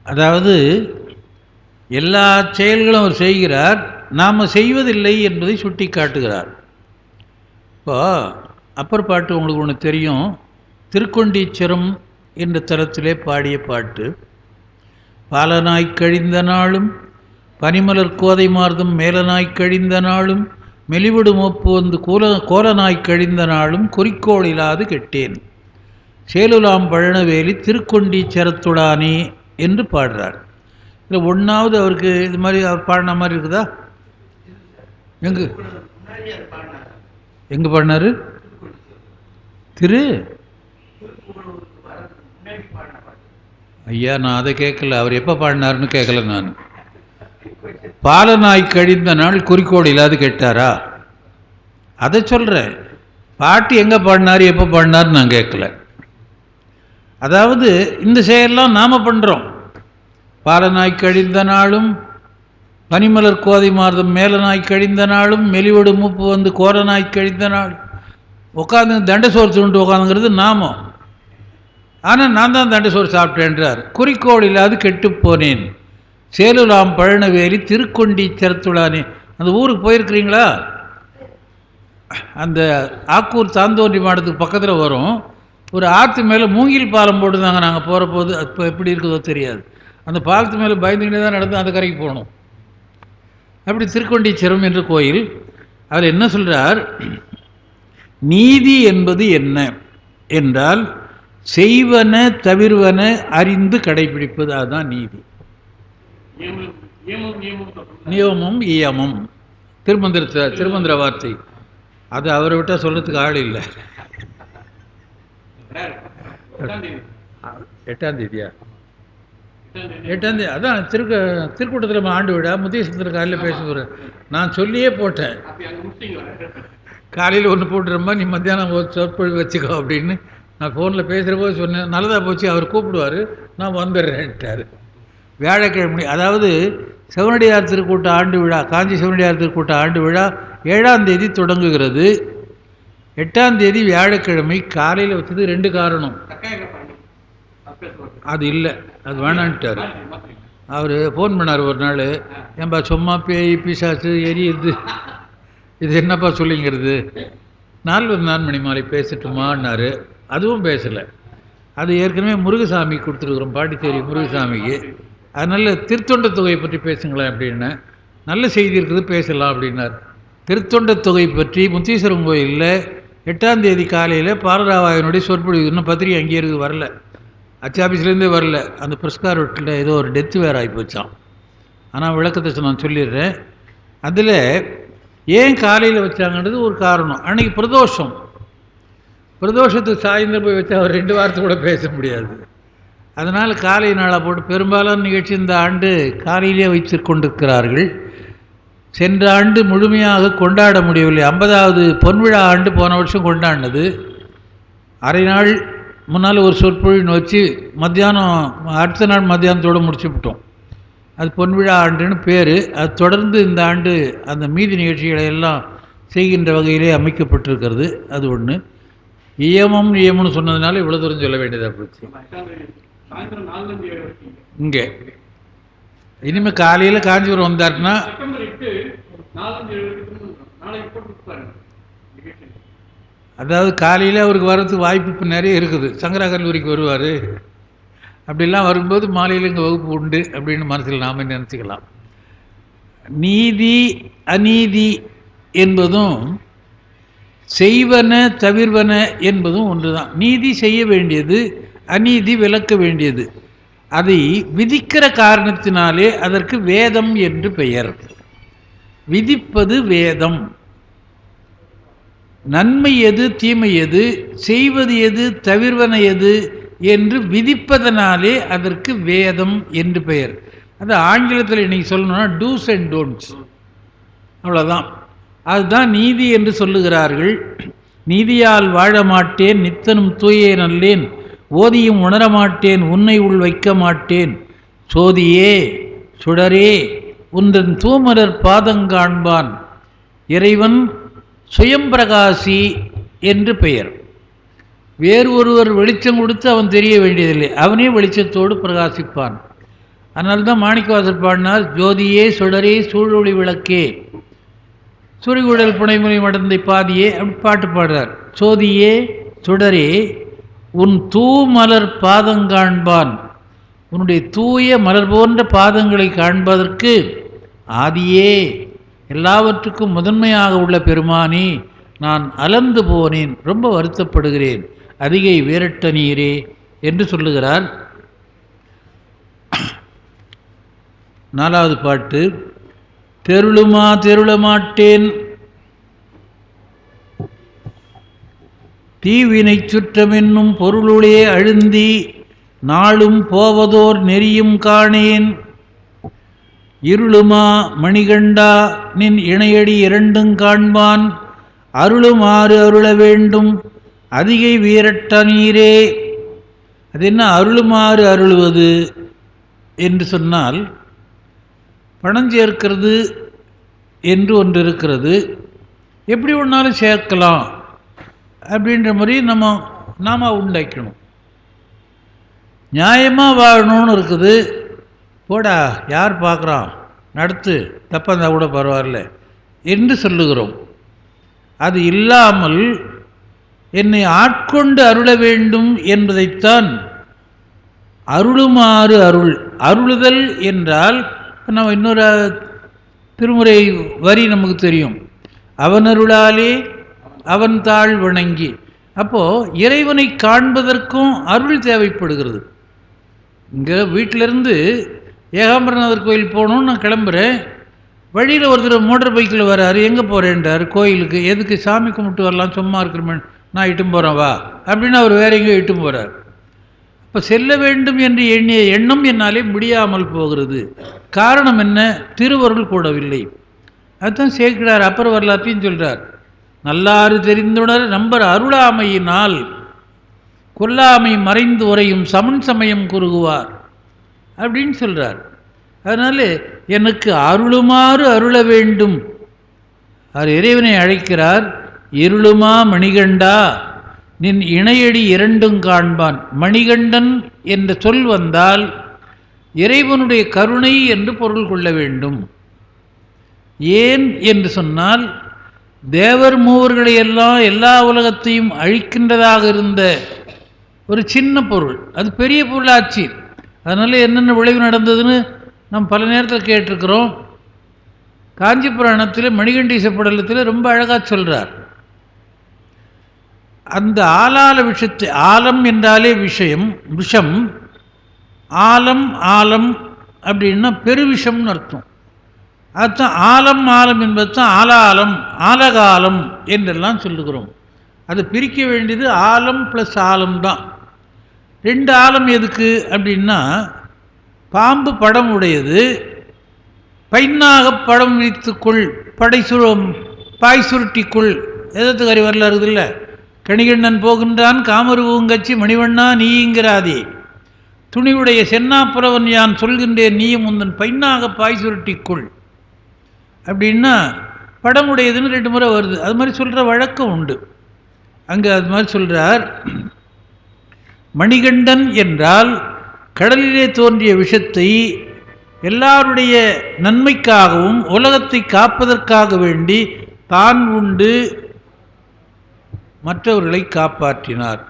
அதாவது எல்லா செயல்களும் அவர் செய்கிறார், நாம் செய்வதில்லை என்பதை சுட்டி காட்டுகிறார். இப்போ அப்பர் பாட்டு உங்களுக்கு ஒன்று தெரியும், திருக்கொண்டீச்சரம் என்ற தலத்திலே பாடிய பாட்டு. பாலனாய் கழிந்த நாளும் பனிமலர் கோதை மார்தம் மேலனாய் கழிந்த நாளும் மெலிவிடு மோப்பு வந்து கோலனாய் கழிந்த நாளும் குறிக்கோள் இல்லாது கெட்டேன், சேலுலாம் பழனவேலி திருக்கொண்டீச்சரத்துடானே என்று பாடுறார். இதில் ஒன்றாவது அவருக்கு இது மாதிரி அவர் பாடின மாதிரி இருக்குதா? எங்கே பாடினார்? ஐயா, நான் அதை கேட்கல, அவர் எப்போ பாடினாருன்னு கேட்கல நான். பாலனாய் கழிந்த நாள் குறிக்கோள் இல்லாது கேட்டாரா? அதை சொல்கிறேன். பாட்டு எங்கே பாடினார், எப்போ பாடினார் நான் கேட்கல. அதாவது இந்த செயலெல்லாம் நாம் பண்ணுறோம். பாலனாய் கழிந்த நாளும் பனிமலர் கோதை மார்தம் மேலனாய் கழிந்த நாளும் மெலிவடு மூப்பு வந்து கோரனாய் கழிந்த நாள். உட்காந்து தண்டசோறு தூண்டு உட்காந்துங்கிறது நாமம். ஆனால் நான் தான் தண்டசோறு சாப்பிட்டேன்றார். குறிக்கோள் இல்லாது கெட்டு போனேன், சேலுலாம் பழனவேலி திருக்கொண்டீச்சரத்துடானே. அந்த ஊருக்கு போயிருக்கிறீங்களா? அந்த ஆக்கூர் தாந்தோன்றி மாடத்துக்கு பக்கத்தில் வரும் ஒரு ஆற்று மேலே மூங்கில் பாலம் போட்டுருந்தாங்க. நாங்கள் போகிற போது இப்போ எப்படி இருக்குதோ தெரியாது. அந்த பாலத்து மேலே பயந்துக்கிட்டே தான் நடந்து அந்த கரைக்கு போகணும். அப்படி திருக்கொண்டீச்சரம் என்ற கோயில். அவர் என்ன சொல்கிறார்? நீதி என்பது என்ன என்றால் செய்வன தவிர்வன அறிந்து கடைபிடிப்பது, அதுதான் நீதி. நியமம் இயமம் திருமந்திர வார்த்தை. அது அவரை விட்டால் சொல்கிறதுக்கு ஆள் இல்லை. 8ஆம் தேதியா? 8ஆம் தேதி. அதான் திருக்கூட்டத்தில் ஆண்டு விழா. முத்தியசுந்தர காலையில் பேசுகிற நான் சொல்லியே போட்டேன், காலையில் ஒன்று போட்டுறமா, நீ மத்தியானம் சொற்பொழிவு வச்சுக்கோ அப்படின்னு. நான் ஃபோனில் பேசுகிற போது சொன்னேன், நல்லதாக போச்சு, அவர் கூப்பிடுவார், நான் வந்துடுறேன்ட்டார். வியாழக்கிழமை, அதாவது சிவனடியார் திருக்கூட்ட ஆண்டு விழா, காஞ்சி சிவனடியார் திருக்கூட்ட ஆண்டு விழா 7ஆம் தேதி தொடங்குகிறது. 8ஆம் தேதி வியாழக்கிழமை காலையில் வச்சது 2 காரணம். அது இல்லை, அது வேணான்ட்டார். அவர் ஃபோன் பண்ணார் ஒரு நாள், ஏன்பா சும்மா பேய் பிசாசு எரியுது, இது என்னப்பா சொல்லிங்கிறது, 4 மணி மாலை பேசட்டுமான்னாரு. அதுவும் பேசலை. அது ஏற்கனவே முருகசாமி கொடுத்துருக்குறோம், பாண்டிச்சேரி முருகசாமிக்கு. அதனால் திருத்தொண்ட தொகையை பற்றி பேசுங்களேன் அப்படின்னு. நல்ல செய்தி இருக்குது, பேசலாம் அப்படின்னார். திருத்தொண்ட தொகை பற்றி முத்தீஸ்வரன் கோயிலில் 8ஆம் தேதி காலையில் பாலராவாயனுடைய சொற்பொழிவு. இன்னும் பத்திரிகை அங்கேயே இருக்குது, வரல, அச்சாபீஸ்லேருந்தே வரல. அந்த புரஸ்கார் வீட்டில் ஏதோ ஒரு டெத்து வேறு ஆகிப்போச்சான். ஆனால் விளக்கத்தை நான் சொல்லிடுறேன். அதில் ஏன் காலையில் வச்சாங்கன்றது ஒரு காரணம். அன்றைக்கி பிரதோஷத்துக்கு சாயந்தரம் போய் வச்சா அவர் 2 வாரத்தை கூட பேச முடியாது. அதனால் காலை நாளாக போட்டு பெரும்பாலான நிகழ்ச்சி இந்த ஆண்டு காலையிலே வைத்து கொண்டிருக்கிறார்கள். சென்ற ஆண்டு முழுமையாக கொண்டாட முடியவில்லை. 50வது பொன்விழா ஆண்டு போன வருஷம் கொண்டாடினது. அரை நாள் முன்னால் ஒரு சொற்பொழிவு வச்சு மத்தியானம், அடுத்த நாள் மத்தியானத்தோடு முடிச்சுவிட்டோம். அது பொன்விழா ஆண்டுன்னு பேர். அது தொடர்ந்து இந்த ஆண்டு அந்த மீதி நிகழ்ச்சிகளை எல்லாம் செய்கின்ற வகையிலே அமைக்கப்பட்டிருக்கிறது. அது ஒன்று. நியமம்னு சொன்னதுனால இவ்வளோ தூரம் சொல்ல வேண்டியதாக போச்சு. இங்கே இனிமேல் காலையில் காஞ்சிபுரம் வந்தாருன்னா அதாவது காலையில் அவருக்கு வர்றதுக்கு வாய்ப்பு இப்போ நிறைய இருக்குது. சங்கரா கல்லூரிக்கு வருவார். அப்படிலாம் வரும்போது மாலையில் இங்கே வகுப்பு உண்டு அப்படின்னு மனசில் நாம் நினச்சிக்கலாம். நீதி அநீதி என்பதும் செய்வன தவிர்வன என்பதும் ஒன்று தான். நீதி செய்ய வேண்டியது, அநீதி விலக்க வேண்டியது. அதை விதிக்கிற காரணத்தினாலே அதற்கு வேதம் என்று பெயர். விதிப்பது வேதம். நன்மை எது தீமை எது, செய்வது எது தவிர்வன எது என்று விதிப்பதனாலே அதற்கு வேதம் என்று பெயர். அது ஆங்கிலத்தில் இன்னைக்கு சொல்லணும்னா டூஸ் அண்ட் டோன்ட்ஸ், அவ்வளோதான். அதுதான் நீதி என்று சொல்லுகிறார்கள். நீதியால் வாழ மாட்டேன், நித்தனும் தூயே நல்லேன், ஓதியும் உணரமாட்டேன், உன்னை உள் வைக்க மாட்டேன், சோதியே சுடரே உந்தன் தூமலர் பாதங்காண்பான், இறைவன் சுயம்பிரகாசி என்று பெயர். வேறு ஒருவர் வெளிச்சம் கொடுத்து அவன் தெரிய வேண்டியதில்லை, அவனே வெளிச்சத்தோடு பிரகாசிப்பான். அதனால்தான் மாணிக்கவாசர் பாடினார், ஜோதியே சுடரே சூழொளி விளக்கே சுரிகுழல் புனைமுனை மடந்தை பாதியே அப்படி பாட்டு பாடுறார். சோதியே சுடரே உன் தூமலர் பாதங்காண்பான், உன்னுடைய தூய மலர் போன்ற பாதங்களை காண்பதற்கு ஆதியே எல்லாவற்றுக்கும் முதன்மையாக உள்ள பெருமானே நான் அலர்ந்து போனேன், ரொம்ப வருத்தப்படுகிறேன், அதிகை வேரட்ட நீரே என்று சொல்லுகிறார். 4வது பாட்டு. தெருளுமா தெருளமாட்டேன், தீவினை சுற்றமென்னும் பொருளுளே அழுந்தி நாளும் போவதோர் நெறியும் காணேன், இருளுமா மணிகண்டா நின் இணையடி இரண்டும் காண்பான், அருளுமாறு அருள வேண்டும் அதிகை வீரட்ட நீரே. அது என்ன அருளுமாறு அருளுவது என்று சொன்னால், பணம் சேர்க்கிறது என்று ஒன்று இருக்கிறது. எப்படி ஒன்றாலும் சேர்க்கலாம் அப்படின்ற மாதிரி நாம் உண்டாக்கணும். நியாயமாக வாழணும்னு இருக்குது. போடா யார் பார்க்குறான், நடத்து, தப்பாக இருந்தால் கூட பரவாயில்ல என்று சொல்லுகிறோம். அது இல்லாமல் என்னை ஆட்கொண்டு அருள வேண்டும் என்பதைத்தான் அருளுமாறு அருள். அருளுதல் என்றால் நம்ம இன்னொரு திருமுறை வரி நமக்கு தெரியும், அவன் அருளாலே அவன் தாழ் வணங்கி. அப்போது இறைவனை காண்பதற்கும் அருள் தேவைப்படுகிறது. இங்கே வீட்டிலேருந்து ஏகாம்பரநாதர் கோயில் போகணுன்னு நான் கிளம்புறேன். வழியில் ஒருத்தர் மோட்டர் பைக்கில் வராரு, எங்கே போகிறேன்றார், கோயிலுக்கு. எதுக்கு? சாமி கும்பிட்டு வரலாம், சும்மா இருக்கிறமே, நான் இட்டும் போகிறேன் வா அப்படின்னு அவர் வேற எங்கேயோ இட்டும் போகிறார். இப்போ செல்ல வேண்டும் என்று எண்ணிய எண்ணம் என்னாலே முடியாமல் போகிறது. காரணம் என்ன? திருவருள் கூடவில்லை. அதுதான் சேர்க்கிறார். அப்பர் வரலாற்றையும் சொல்கிறார், நல்லாறு தெரிந்துணர் நம்பர் அருளாமையினால் கொல்லாமை மறைந்து உரையும் சமன் சமயம் குறுகுவார் அப்படின்னு சொல்கிறார். அதனால் எனக்கு அருளுமாறு அருள வேண்டும். அவர் இறைவனை அழைக்கிறார். இருளுமா மணிகண்டா நின் இணையடி இரண்டும் காண்பான். மணிகண்டன் என்ற சொல் வந்தால் இறைவனுடைய கருணை என்று பொருள் கொள்ள வேண்டும். ஏன் என்று சொன்னால், தேவர் மூவர்களை எல்லாம் எல்லா உலகத்தையும் அழிக்கின்றதாக இருந்த ஒரு சின்ன பொருள் அது பெரிய பொருளாச்சு. அதனால் என்னென்ன விளைவு நடந்ததுன்னு நம்ம பல நேரத்தில் கேட்டிருக்கிறோம். காஞ்சி புராணத்தில் மணிகண்டீச படலத்தில் ரொம்ப அழகாக சொல்கிறார். அந்த ஆலால விஷத்தை, ஆலம் என்றாலே விஷம். ஆலம் அப்படின்னா பெருவிஷம்னு அர்த்தம். அதுதான் ஆலம் என்பது தான் ஆலாலம், ஆலகாலம் என்றெல்லாம் சொல்லுகிறோம். அதை பிரிக்க வேண்டியது ஆலம் ப்ளஸ் ஆலம் தான். 2 ஆலம் எதுக்கு அப்படின்னா, பாம்பு படம் உடையது, பைன்னாக படம் விரித்துக்குள் பாய் சுருட்டிக்குள் எதத்துக்கு வரல இருக்குதுல்ல, கணிகண்ணன் போகின்றான் காமருவங்கச்சி மணிவண்ணா நீங்கிறாதே, துணிவுடைய சென்னாப்புறவன் யான் சொல்கின்றேன் நீயும் உந்தன் பைன்னாக பாய் சுருட்டிக்குள் அப்படின்னா படம் உடையதுன்னு 2 முறை வருது. அது மாதிரி சொல்கிற வழக்கம் உண்டு. அங்கே அது மாதிரி சொல்கிறார். மணிகண்டன் என்றால் கடலிலே தோன்றிய விஷத்தை எல்லாருடைய நன்மைக்காகவும் உலகத்தை காப்பதற்காக வேண்டி தான் உண்டு மற்றவர்களை காப்பாற்றினார்.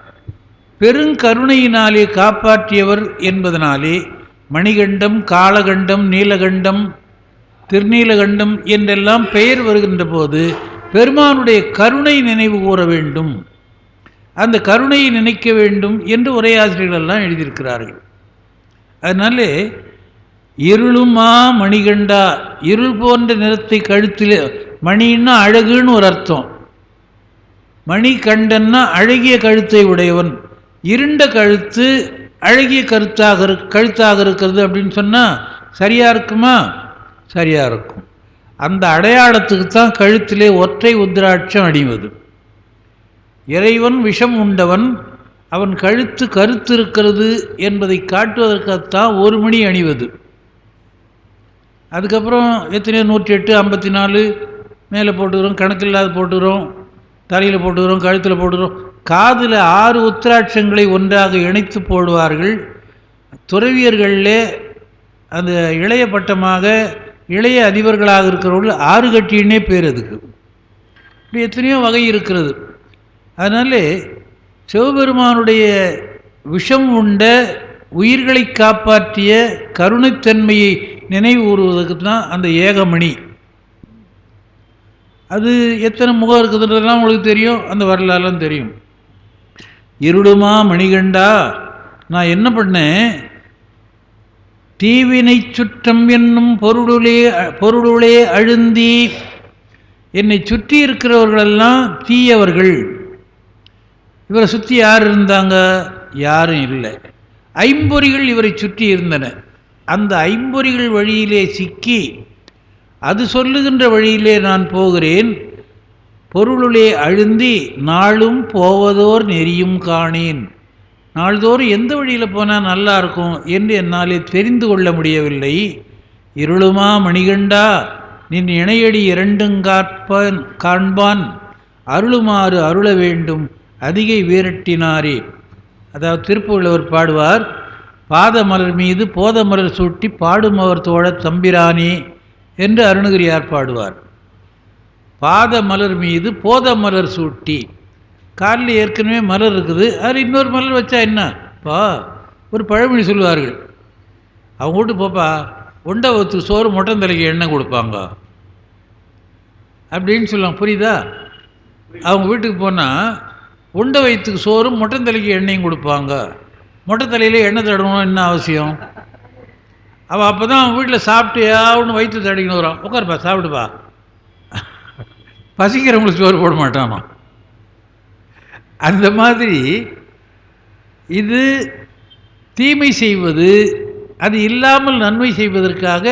பெருங்கருணையினாலே காப்பாற்றியவர் என்பதனாலே மணிகண்டம், காளகண்டம், நீலகண்டம், திருநீலகண்டம் என்றெல்லாம் பெயர் வருகின்ற போது பெருமானுடைய கருணை நினைவு கூற வேண்டும், அந்த கருணையை நினைக்க வேண்டும் என்று உரையாசிரியர்கள் எல்லாம் எழுதியிருக்கிறார்கள். அதனாலே இருளுமா மணிகண்டா, இருள் போன்ற நிறத்தை கழுத்தில், மணின்னா அழகுன்னு ஒரு அர்த்தம், மணிகண்டன்னா அழகிய கழுத்தை உடையவன். இருண்ட கழுத்து அழகிய கழுத்தாக இருக்கிறது அப்படின்னு சொன்னால் சரியாக இருக்குமா? சரியாக இருக்கும். அந்த அடையாளத்துக்கு தான் கழுத்திலே ஒற்றை உத்ராட்சம் அணிவது. இறைவன் விஷம் உண்டவன், அவன் கழுத்து கருத்து இருக்கிறது என்பதை காட்டுவதற்காகத்தான் ஒரு மணி அணிவது. அதுக்கப்புறம் எத்தனையோ 108, 54 மேலே போட்டுக்கிறோம், கணக்கில்லாத போட்டுக்கிறோம், தலையில் போட்டுக்கிறோம், கழுத்தில் போட்டுக்கிறோம். காதில் 6 உத்திராட்சங்களை ஒன்றாக இணைத்து போடுவார்கள். துறவியர்களில் அந்த இளைய பட்டமாக இளைய அதிபர்களாக இருக்கிறவர்கள் 6 கட்டின்னே பேர் அதுக்கு. இப்படி எத்தனையோ வகை இருக்கிறது. அதனால சிவபெருமானுடைய விஷம் உண்ட உயிர்களை காப்பாற்றிய கருணைத்தன்மையை நினைவு கூறுவதற்கு தான் அந்த ஏகமணி. அது எத்தனை முகம் இருக்குதுன்றதெல்லாம் உங்களுக்கு தெரியும், அந்த வரலாறுலாம் தெரியும். இருளுமா மணிகண்டா, நான் என்ன பண்ணேன், தீவினை சுற்றம் என்னும் பொருளுளே அழுந்தி, என்னை சுற்றி இருக்கிறவர்களெல்லாம் தீயவர்கள். இவரை சுற்றி யார் இருந்தாங்க? யாரும் இல்லை. ஐம்பொறிகள் இவரை சுற்றி இருந்தன. அந்த ஐம்பொறிகள் வழியிலே சிக்கி அது சொல்லுகின்ற வழியிலே நான் போகிறேன். பொருளுளே அழுந்தி நாளும் போவதோர் நெறியும் காணேன். நாள்தோறும் எந்த வழியில் போனால் நல்லா இருக்கும் என்று என்னாலே தெரிந்து கொள்ள முடியவில்லை. இருளுமா மணிகண்டா, நின் இணையடி 2 காண்பான் அருளுமாறு அருள வேண்டும் அதிகை வீரட்டினாரே. அதாவது திருப்புள்ளவர் பாடுவார், பாதமலர் மீது போதமலர் சூட்டி பாடுமவர் தோழ தம்பிரானே என்று அருணகிரியார் பாடுவார். பாதமலர் மீது போதமலர் சூட்டி, காலில் ஏற்கனவே மலர் இருக்குது, அதில் இன்னொரு மலர் வச்சா என்னப்பா? ஒரு பழமொழி சொல்லுவார்கள், அவங்க வீட்டு போப்பா உண்டை ஒத்து சோறு மொட்டந்தலைக்கு எண்ணெய் கொடுப்பாங்க அப்படின்னு சொல்லுவாங்க. புரியுதா? அவங்க வீட்டுக்கு போனால் உண்டை வயிற்றுக்கு சோறும் மொட்டந்தலைக்கு எண்ணெயும் கொடுப்பாங்க. மொட்டைத்தலையில் எண்ணெய் தடவணும் என்ன அவசியம்? அவள் அப்போ தான் அவன் வீட்டில் சாப்பிட்டு யாவுன்னு வயிற்று தடிக்கணும் வரான். உட்காருப்பா சாப்பிடுப்பா. பசிக்கிறவங்களுக்கு சோறு போட மாட்டானோ. அந்த மாதிரி இது தீமை செய்வது, அது இல்லாமல் நன்மை செய்வதற்காக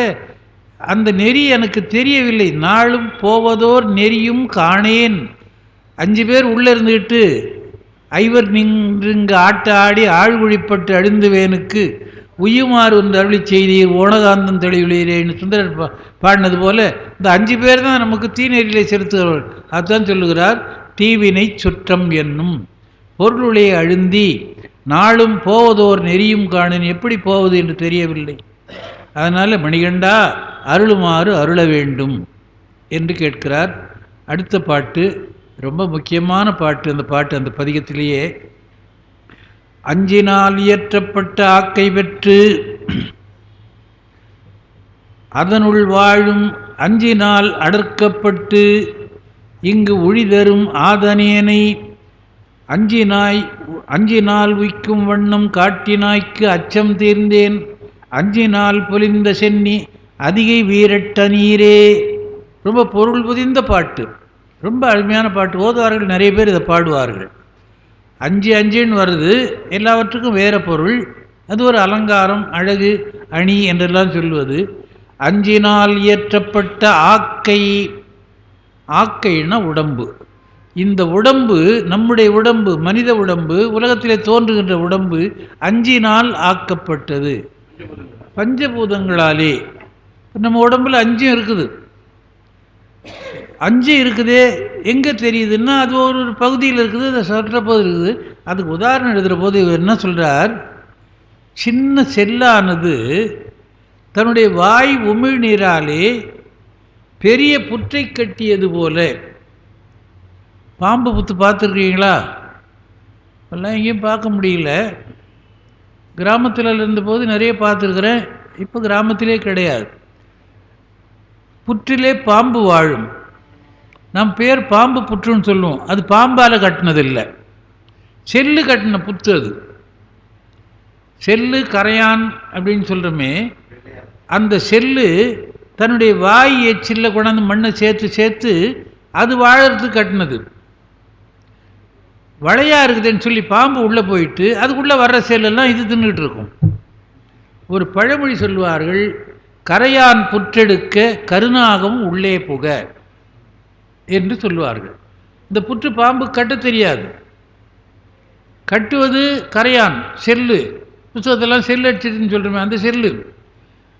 அந்த நெறி எனக்கு தெரியவில்லை. நாளும் போவதோர் நெறியும் காணேன். 5 பேர் உள்ளே இருந்துக்கிட்டு ஐவர் நின்றுங்க ஆட்ட ஆடி ஆழ்குழிப்பட்டு அழிந்துவேனுக்கு உய்யுமாறு ஒன்று அருளி செய்தீர் ஓனகாந்தம் தெளிவுளீரேன்னு சுந்தரர் பாடினது போல இந்த 5 பேர் தான் நமக்கு தீநெறியிலே செலுத்துகிறவர்கள். அதுதான் சொல்லுகிறார், தீவினை சுற்றம் என்னும் பொருளுளே அழுந்தி நாளும் போவதோர் நெறியும் காணேன். எப்படி போவது என்று தெரியவில்லை. அதனால் மணிகண்டா அருளுமாறு அருள வேண்டும் என்று கேட்கிறார். அடுத்த பாட்டு ரொம்ப முக்கியமான பாட்டு. அந்த பாட்டு அந்த பதிகத்திலேயே, அஞ்சினால் இயற்றப்பட்ட ஆக்கை பெற்று அதனுள் வாழும் அஞ்சினால் அடர்க்கப்பட்டு இங்கு ஒழிதரும் ஆதனேனை அஞ்சினால் உய்க்கும் வண்ணம் காட்டினாய்க்கு அச்சம் தீர்ந்தேன் அஞ்சினால் பொலிந்த சென்னி அதிகை வீரட்ட நீரே. ரொம்ப பொருள் புதிந்த பாட்டு, ரொம்ப அருமையான பாட்டு. ஓதுவார்கள் நிறைய பேர் இதை பாடுவார்கள். அஞ்சுன்னு வருது, எல்லாவற்றுக்கும் வேற பொருள். அது ஒரு அலங்காரம், அழகு, அணி என்றெல்லாம் சொல்வது. அஞ்சினால் இயற்றப்பட்ட ஆக்கை, ஆக்கைன்னா உடம்பு. இந்த உடம்பு நம்முடைய உடம்பு, மனித உடம்பு, உலகத்திலே தோன்றுகின்ற உடம்பு அஞ்சினால் ஆக்கப்பட்டது, பஞ்சபூதங்களாலே. நம்ம உடம்புல அஞ்சும் இருக்குது. அஞ்சு இருக்குதே, எங்கே தெரியுதுன்னா அது ஒரு பகுதியில் இருக்குது, அதை சொல்கிற போது இருக்குது. அதுக்கு உதாரணம் எழுதுகிற போது இவர் என்ன சொல்கிறார், சின்ன செல்லானது தன்னுடைய வாய் உமிழ்நீராலே பெரிய புற்றை கட்டியது போல. பாம்பு புத்து பார்த்துருக்கீங்களா? எல்லாம் எங்கேயும் பார்க்க முடியல. கிராமத்தில் இருந்தபோது நிறைய பார்த்துருக்குறேன், இப்போ கிராமத்திலே கிடையாது. புற்றிலே பாம்பு வாழும். நம் பேர் பாம்பு புற்றுன்னு சொல்லுவோம். அது பாம்பால் கட்டினதில்லை, செல்லு கட்டின புத்து. அது செல்லு கரையான் அப்படின்னு சொல்கிறோமே, அந்த செல்லு தன்னுடைய வாய் எச்சில்ல கொண்டாந்து மண்ணை சேர்த்து சேர்த்து அது வாழறதுக்கு கட்டினது. வளையா இருக்குதுன்னு சொல்லி பாம்பு உள்ளே போயிட்டு அதுக்குள்ளே வர்ற செல்லெல்லாம் இது தின்னுட்டு இருக்கும். ஒரு பழமொழி சொல்லுவார்கள், கரையான் புற்றெடுக்க கருநாகம் உள்ளே புக என்று சொல்லுவார்கள். இந்த புற்று பாம்பு கட்ட தெரியாது. கட்டுவது கரையான், செல்லு. புத்தகத்தெல்லாம் செல்லு அடிச்சிட்டுன்னு சொல்கிறோமே, அந்த செல்லு.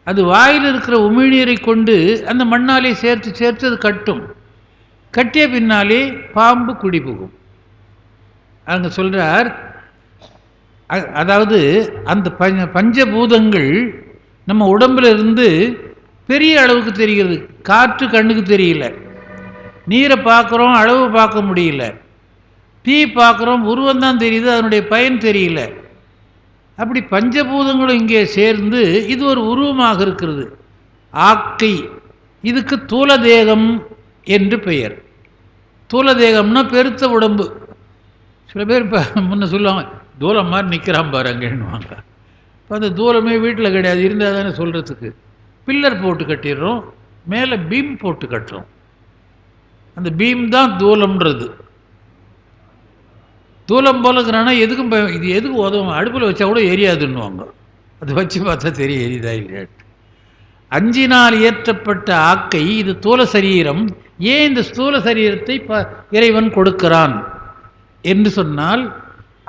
அது வாயில் இருக்கிற உமிழ்நீரை கொண்டு அந்த மண்ணாலே சேர்த்து சேர்த்து அது கட்டும். கட்டிய பின்னாலே பாம்பு குடி புகும். அங்கே சொல்கிறார், அதாவது அந்த பஞ்சபூதங்கள் நம்ம உடம்புல இருந்து பெரிய அளவுக்கு தெரிகிறது. காற்று கண்ணுக்கு தெரியல, நீரை பார்க்குறோம், அளவு பார்க்க முடியல. தீ பார்க்குறோம், உருவந்தான் தெரியுது, அதனுடைய பயன் தெரியல. அப்படி பஞ்சபூதங்களும் இங்கே சேர்ந்து இது ஒரு உருவமாக இருக்கிறது, ஆக்கை. இதுக்கு தூலதேகம் என்று பெயர். தூலதேகம்னா பெருத்த உடம்பு. சில பேர் இப்போ முன்ன சொல்லுவாங்க, தூலம் மாதிரி நிற்கிறான் பாரு அங்கேன்னுவாங்க. இப்போ அந்த தூலமே வீட்டில் கிடையாது, இருந்தால் தானே சொல்கிறதுக்கு. பில்லர் போட்டு கட்டிடுறோம், மேலே பீம் போட்டு கட்டுறோம். அந்த பீம் தான் தூலம்ன்றது. தூலம் போலங்கிறானா எதுக்கும் இது எதுக்கு உதவும், அடுப்பில் வச்சா கூட எரியாதுன்னுவாங்க. அது வச்சு பார்த்தா தெரியும் எரியுதா இல்லையாட்டு. அஞ்சினால் இயற்றப்பட்ட ஆக்கை இது தூல சரீரம். ஏன் இந்த ஸ்தூல சரீரத்தை இறைவன் கொடுக்கிறான் என்று சொன்னால்,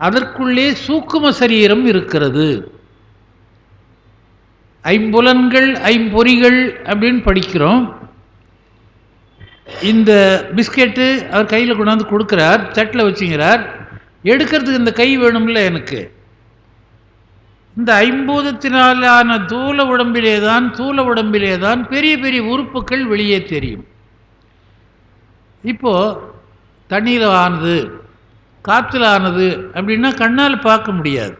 அதற்குள்ளே சூக்கும சரீரம் இருக்கிறது. ஐம்புலன்கள் ஐம்பொறிகள் அப்படின்னு படிக்கிறோம். இந்த பிஸ்கெட்டு அவர் கையில் கொண்டாந்து கொடுக்குறார், தட்டில் வச்சுங்கிறார். எடுக்கிறதுக்கு இந்த கை வேணும்ல எனக்கு. இந்த ஐம்பூதத்தினாலான தூல உடம்பிலே தான் பெரிய பெரிய உறுப்புகள் வெளியே தெரியும். இப்போது தண்ணீர் ஆனது, காற்றுல ஆனது அப்படின்னா கண்ணால் பார்க்க முடியாது.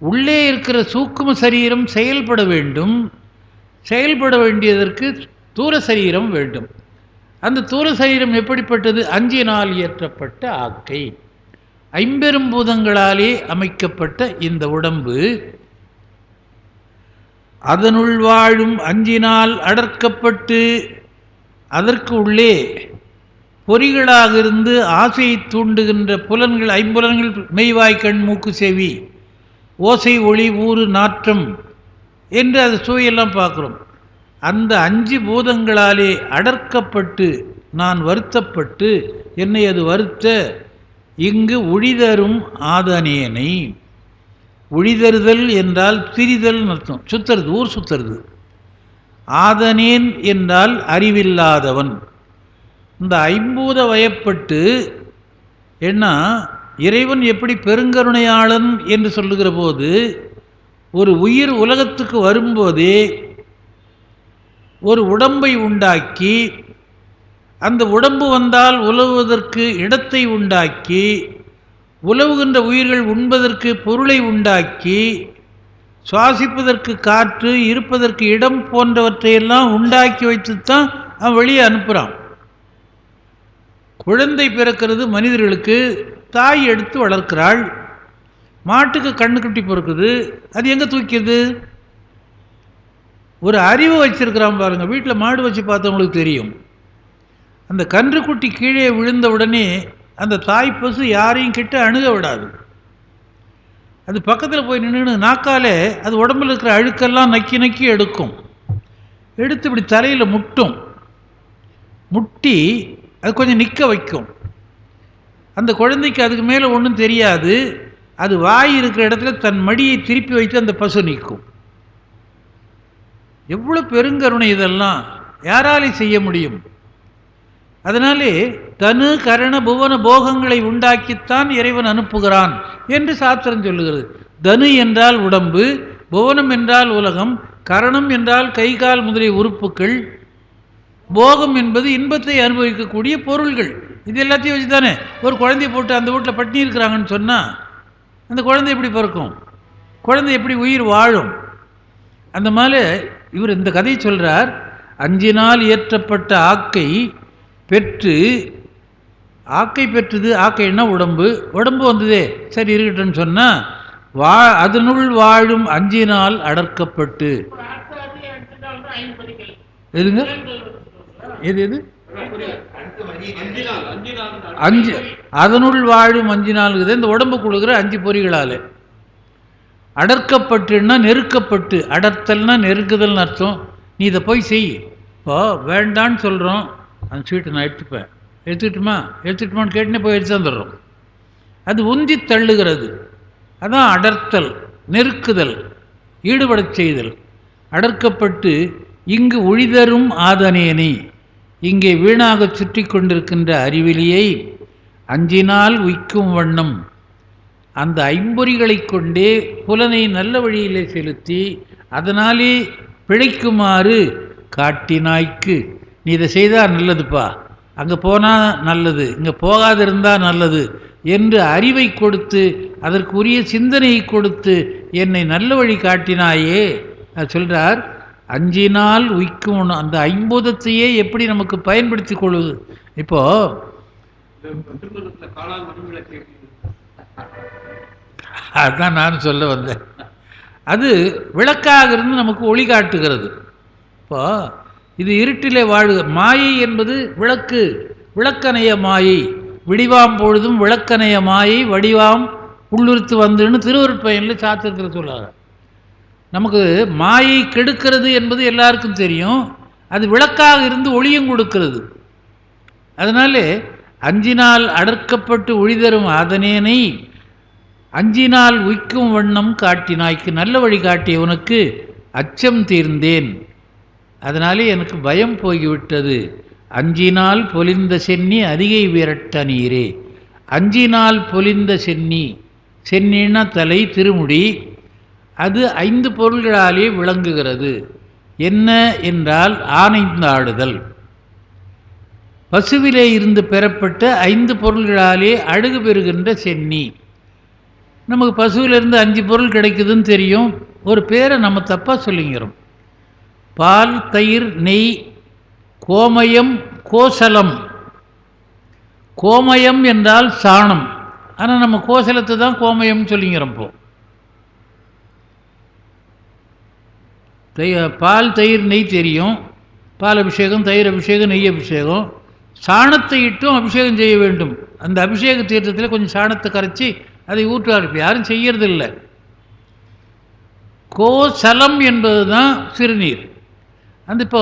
உள்ளே இருக்கிற சூக்கும சரீரம் செயல்பட வேண்டும். செயல்பட வேண்டியதற்கு தூர சரீரம் வேண்டும். அந்த தூர சரீரம் எப்படிப்பட்டது? அஞ்சினால் இயற்றப்பட்ட ஆக்கை. ஐம்பெரும் பூதங்களாலே அமைக்கப்பட்ட இந்த உடம்பு, அதனுள் வாழும் அஞ்சினால் அடர்க்கப்பட்டு அதற்கு உள்ளே பொறிகளாக இருந்து ஆசையை தூண்டுகின்ற புலன்கள், ஐம்புலன்கள், மெய்வாய் கண் மூக்கு செவி, ஓசை ஒளி ஊறு நாற்றம் என்று அது சுவையெல்லாம் பார்க்குறோம். அந்த அஞ்சு பூதங்களாலே அடர்க்கப்பட்டு நான் வருத்தப்பட்டு என்னை அது வருத்த இங்கு ஒழிதரும் ஆதனேனை. ஒழிதறுதல் என்றால் பிரிதல் அர்த்தம், சுத்துறது, ஊர் சுத்துறது. ஆதனேன் என்றால் அறிவில்லாதவன். இந்த ஐம்பூத வயப்பட்டு என்ன, இறைவன் எப்படி பெருங்கருணையாளன் என்று சொல்லுகிற போது, ஒரு உயிர் உலகத்துக்கு வரும்போதே ஒரு உடம்பை உண்டாக்கி, அந்த உடம்பு வந்தால் உலவுவதற்கு இடத்தை உண்டாக்கி, உலவுகின்ற உயிர்கள் உண்பதற்கு பொருளை உண்டாக்கி, சுவாசிப்பதற்கு காற்று, இருப்பதற்கு இடம் போன்றவற்றையெல்லாம் உண்டாக்கி வைத்துத்தான் அவன் வெளியே அனுப்புகிறான். குழந்தை பிறக்கிறது மனிதர்களுக்கு, தாய் எடுத்து வளர்க்கிறாள். மாட்டுக்கு கண்ணுக்குட்டி பொறுக்குது, அது எங்கே தூக்கியது? ஒரு அறிவு வச்சிருக்கிறான் பாருங்க. வீட்டில் மாடு வச்சு பார்த்தவங்களுக்கு தெரியும். அந்த கன்றுக்குட்டி கீழே விழுந்த உடனே அந்த தாய் பசு யாரையும் கிட்ட அணுக விடாது. அது பக்கத்தில் போய் நின்று நாக்காலே அது உடம்புல இருக்கிற அழுக்கெல்லாம் நக்கி நக்கி எடுக்கும். எடுத்து இப்படி தலையில் முட்டும். முட்டி அது கொஞ்சம் நிற்க வைக்கும். அந்த குழந்தைக்கு அதுக்கு மேலே ஒன்றும் தெரியாது. அது வாய் இருக்கிற இடத்துல தன் மடியை திருப்பி வைத்து அந்த பசு நிற்கும். எவ்வளோ பெருங்கருணை! இதெல்லாம் யாராலே செய்ய முடியும்? அதனாலே தனு கரண புவன போகங்களை உண்டாக்கித்தான் இறைவன் அனுப்புகிறான் என்று சாஸ்திரம் சொல்லுகிறது. தனு என்றால் உடம்பு, புவனம் என்றால் உலகம், கரணம் என்றால் கை கால் முதலிய உறுப்புகள், போகம் என்பது இன்பத்தை அனுபவிக்கக்கூடிய பொருள்கள். இது எல்லாத்தையும் வச்சு தானே ஒரு குழந்தைய போட்டு அந்த வீட்டில் பட்டினி இருக்கிறாங்கன்னு சொன்னால் அந்த குழந்தை எப்படி பிறக்கும்? குழந்தை எப்படி உயிர் வாழும்? அந்த மாதிரி இவர் இந்த கதையை சொல்கிறார். 5 நாள் இயற்றப்பட்ட ஆக்கை பெற்று, ஆக்கை பெற்றது, ஆக்கைன்னா உடம்பு, உடம்பு வந்ததே சரி இருக்கட்டும்னு சொன்னால் அதனுள் வாழும் 5 நாள் அடர்க்கப்பட்டு. எதுங்க? எது எது? 5 அதனுள் வாழும் 5 நாள் இருக்குது. இந்த உடம்பு கொடுக்குற 5 பொறிகளால் அடர்க்கப்பட்டுன்னா நெருக்கப்பட்டு. அடர்த்தல்னா நெருக்குதல்னு அர்த்தம். நீ இதை போய் செய். இப்போ வேண்டான்னு சொல்கிறோம், அந்த ஸ்வீட்டை நான் எடுத்துப்பேன், எடுத்துக்கிட்டுமான்னு கேட்டுனே போய் எடுத்து வந்துடுறோம். அது உந்தி தள்ளுகிறது. அதான் அடர்த்தல், நெருக்குதல், ஈடுபடச் செய்தல். அடர்க்கப்பட்டு இங்கு ஒழிதரும் ஆதனேனி, இங்கே வீணாக சுற்றி கொண்டிருக்கின்ற அறிவிலியை 5 நாள் உய்க்கும் வண்ணம் அந்த ஐம்பொறிகளை கொண்டே புலனை நல்ல வழியிலே செலுத்தி அதனாலே பிழைக்குமாறு காட்டினாய்க்கு. நீ இதை செய்தால் நல்லதுப்பா, அங்கே போனால் நல்லது, இங்கே போகாதிருந்தால் நல்லது என்று அறிவை கொடுத்து அதற்குரிய சிந்தனையை கொடுத்து என்னை நல்ல வழி காட்டினாயே. அது சொல்கிறார். 5 நாள் உய்க்கும் அந்த ஐம்பூதத்தையே எப்படி நமக்கு பயன்படுத்தி கொள்வது? இப்போது அதுதான் நான் சொல்ல வந்தேன். அது விளக்காக இருந்து நமக்கு ஒளி காட்டுகிறது. இப்போ இது இருட்டிலே வாழுக. மாயை என்பது விளக்கு, விளக்கணைய மாயை. விடிவாம் பொழுதும் விளக்கணைய மாயை வடிவாம் உள்ளுறுத்து வந்துன்னு திருவருட்பயனில் சாத்திரத்தில் சொல்லுவாங்க. நமக்கு மாயை கெடுக்கிறது என்பது எல்லாருக்கும் தெரியும். அது விளக்காக இருந்து ஒளியும் கொடுக்கிறது. அதனாலே 5 நாள் அடர்க்கப்பட்டு ஒளிதரும் அதனேனை 5 நாள் உய்க்கும் வண்ணம் காட்டினாய்க்கு. நல்ல வழி காட்டியவனுக்கு அச்சம் தீர்ந்தேன், அதனாலே எனக்கு பயம் போய்விட்டது. 5 நாள் பொலிந்த சென்னி அதிகை விரட்ட நீரே. 5 நாள் பொலிந்த சென்னி, சென்னின்னா தலை, திருமுடி. அது 5 பொருள்களாலே விளங்குகிறது. என்ன என்றால் ஆனைந்தாடுதல். பசுவிலே இருந்து பெறப்பட்ட 5 பொருள்களாலே அழகு பெறுகின்ற சென்னி. நமக்கு பசுவிலிருந்து 5 பொருள் கிடைக்குதுன்னு தெரியும். ஒரு பேரை நம்ம தப்பாக சொல்லிங்கிறோம். பால், தயிர், நெய், கோமயம், கோசலம். கோமயம் என்றால் சாணம், ஆனால் நம்ம கோசலத்தை தான் கோமயம் சொல்லிங்கிறோம். பால், தயிர், நெய் தெரியும். பால் அபிஷேகம், தயிர் அபிஷேகம், நெய் அபிஷேகம். சாணத்தை இட்டும் அபிஷேகம் செய்ய வேண்டும். அந்த அபிஷேக தீர்த்தத்தில் கொஞ்சம் சாணத்தை கரைச்சி அதை ஊற்றுவார். இப்போ யாரும் செய்யறதில்லை. கோசலம் என்பது தான் சிறுநீர். அந்த இப்போ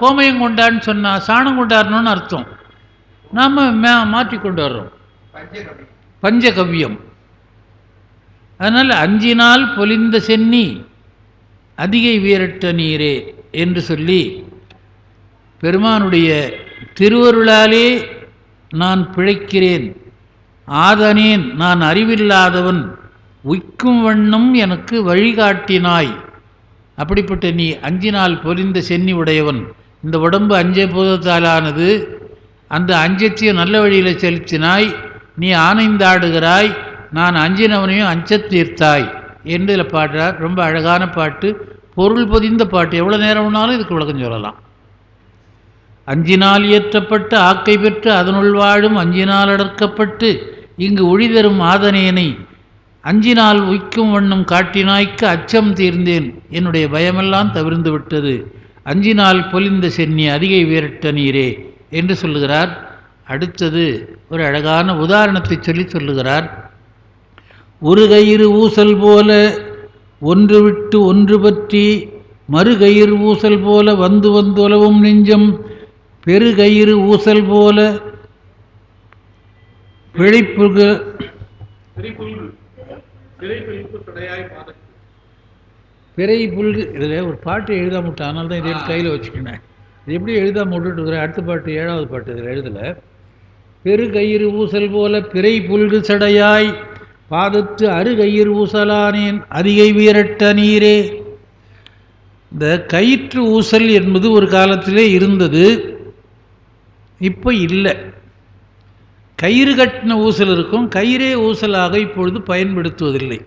கோமயம் கொண்டான்னு சொன்னால் சாணம் கொண்டாடணும்னு அர்த்தம். நாம் மாற்றி கொண்டு வர்றோம், பஞ்சகவ்யம். அதனால் 5 நாள் பொலிந்த சென்னி அதிகை வீரட்ட நீரே என்று சொல்லி பெருமானுடைய திருவருளாலே நான் பிழைக்கிறேன், ஆதனேன் நான் அறிவில்லாதவன், உய்க்கும் வண்ணம் எனக்கு வழிகாட்டினாய். அப்படிப்பட்ட நீ 5 நாள் பொலிந்த சென்னி உடையவன். இந்த உடம்பு 5 பூதத்தாலானது. அந்த 5ஐயும் நல்ல வழியில் செலுத்தினாய். நீ ஆனைந்தாடுகிறாய், நான் அஞ்சினவனையும் அஞ்சத் தீர்த்தாய் என்று இதில் பாடுறார். ரொம்ப அழகான பாட்டு, பொருள் பொதிந்த பாட்டு. எவ்வளோ நேரம் வேணாலும் இதுக்கு விளக்கம் சொல்லலாம். 5 நாள் இயற்றப்பட்டு ஆக்கை பெற்று அதனுள் வாழும் 5 நாள் அடர்க்கப்பட்டு இங்கு ஒழிதரும் ஆதனேனை அஞ்சினால் உய்க்கும் வண்ணம் காட்டினாய்க்கு அச்சம் தீர்ந்தேன், என்னுடைய பயமெல்லாம் தவிர்ந்து விட்டது, அஞ்சினால் பொலிந்த சென்னி அதிகை வீரட்ட நீரே என்று சொல்லுகிறார். அடுத்தது ஒரு அழகான உதாரணத்தை சொல்லி சொல்லுகிறார். ஒரு கயிறு ஊசல் போல ஒன்று விட்டு ஒன்று பற்றி, மறுகயிறு ஊசல் போல வந்து வந்துலவும் நெஞ்சம், பெருகயிறு ஊசல் போல பிழைப்புகு பிறை புல்கு. இதில் ஒரு பாட்டு எழுதாம விட்டு, அதனால தான் இதை கையில் வச்சுக்கினேன். இது எப்படி எழுதாம விட்டுட்டுருக்குறேன். அடுத்த பாட்டு 7வது பாட்டு இதில் எழுதலை. பெருகயிறு ஊசல் போல பிறை புல்கு சடையாய் பாதத்து அருகயிறு ஊசலானேன் அதிகை வீரட்ட நீரே. இந்த கயிற்று ஊசல் என்பது ஒரு காலத்திலே இருந்தது, இப்போ இல்லை. கயிறு கட்டின ஊசல் இருக்கும், கயிறே ஊசலாக இப்பொழுது பயன்படுத்துவதில்லை.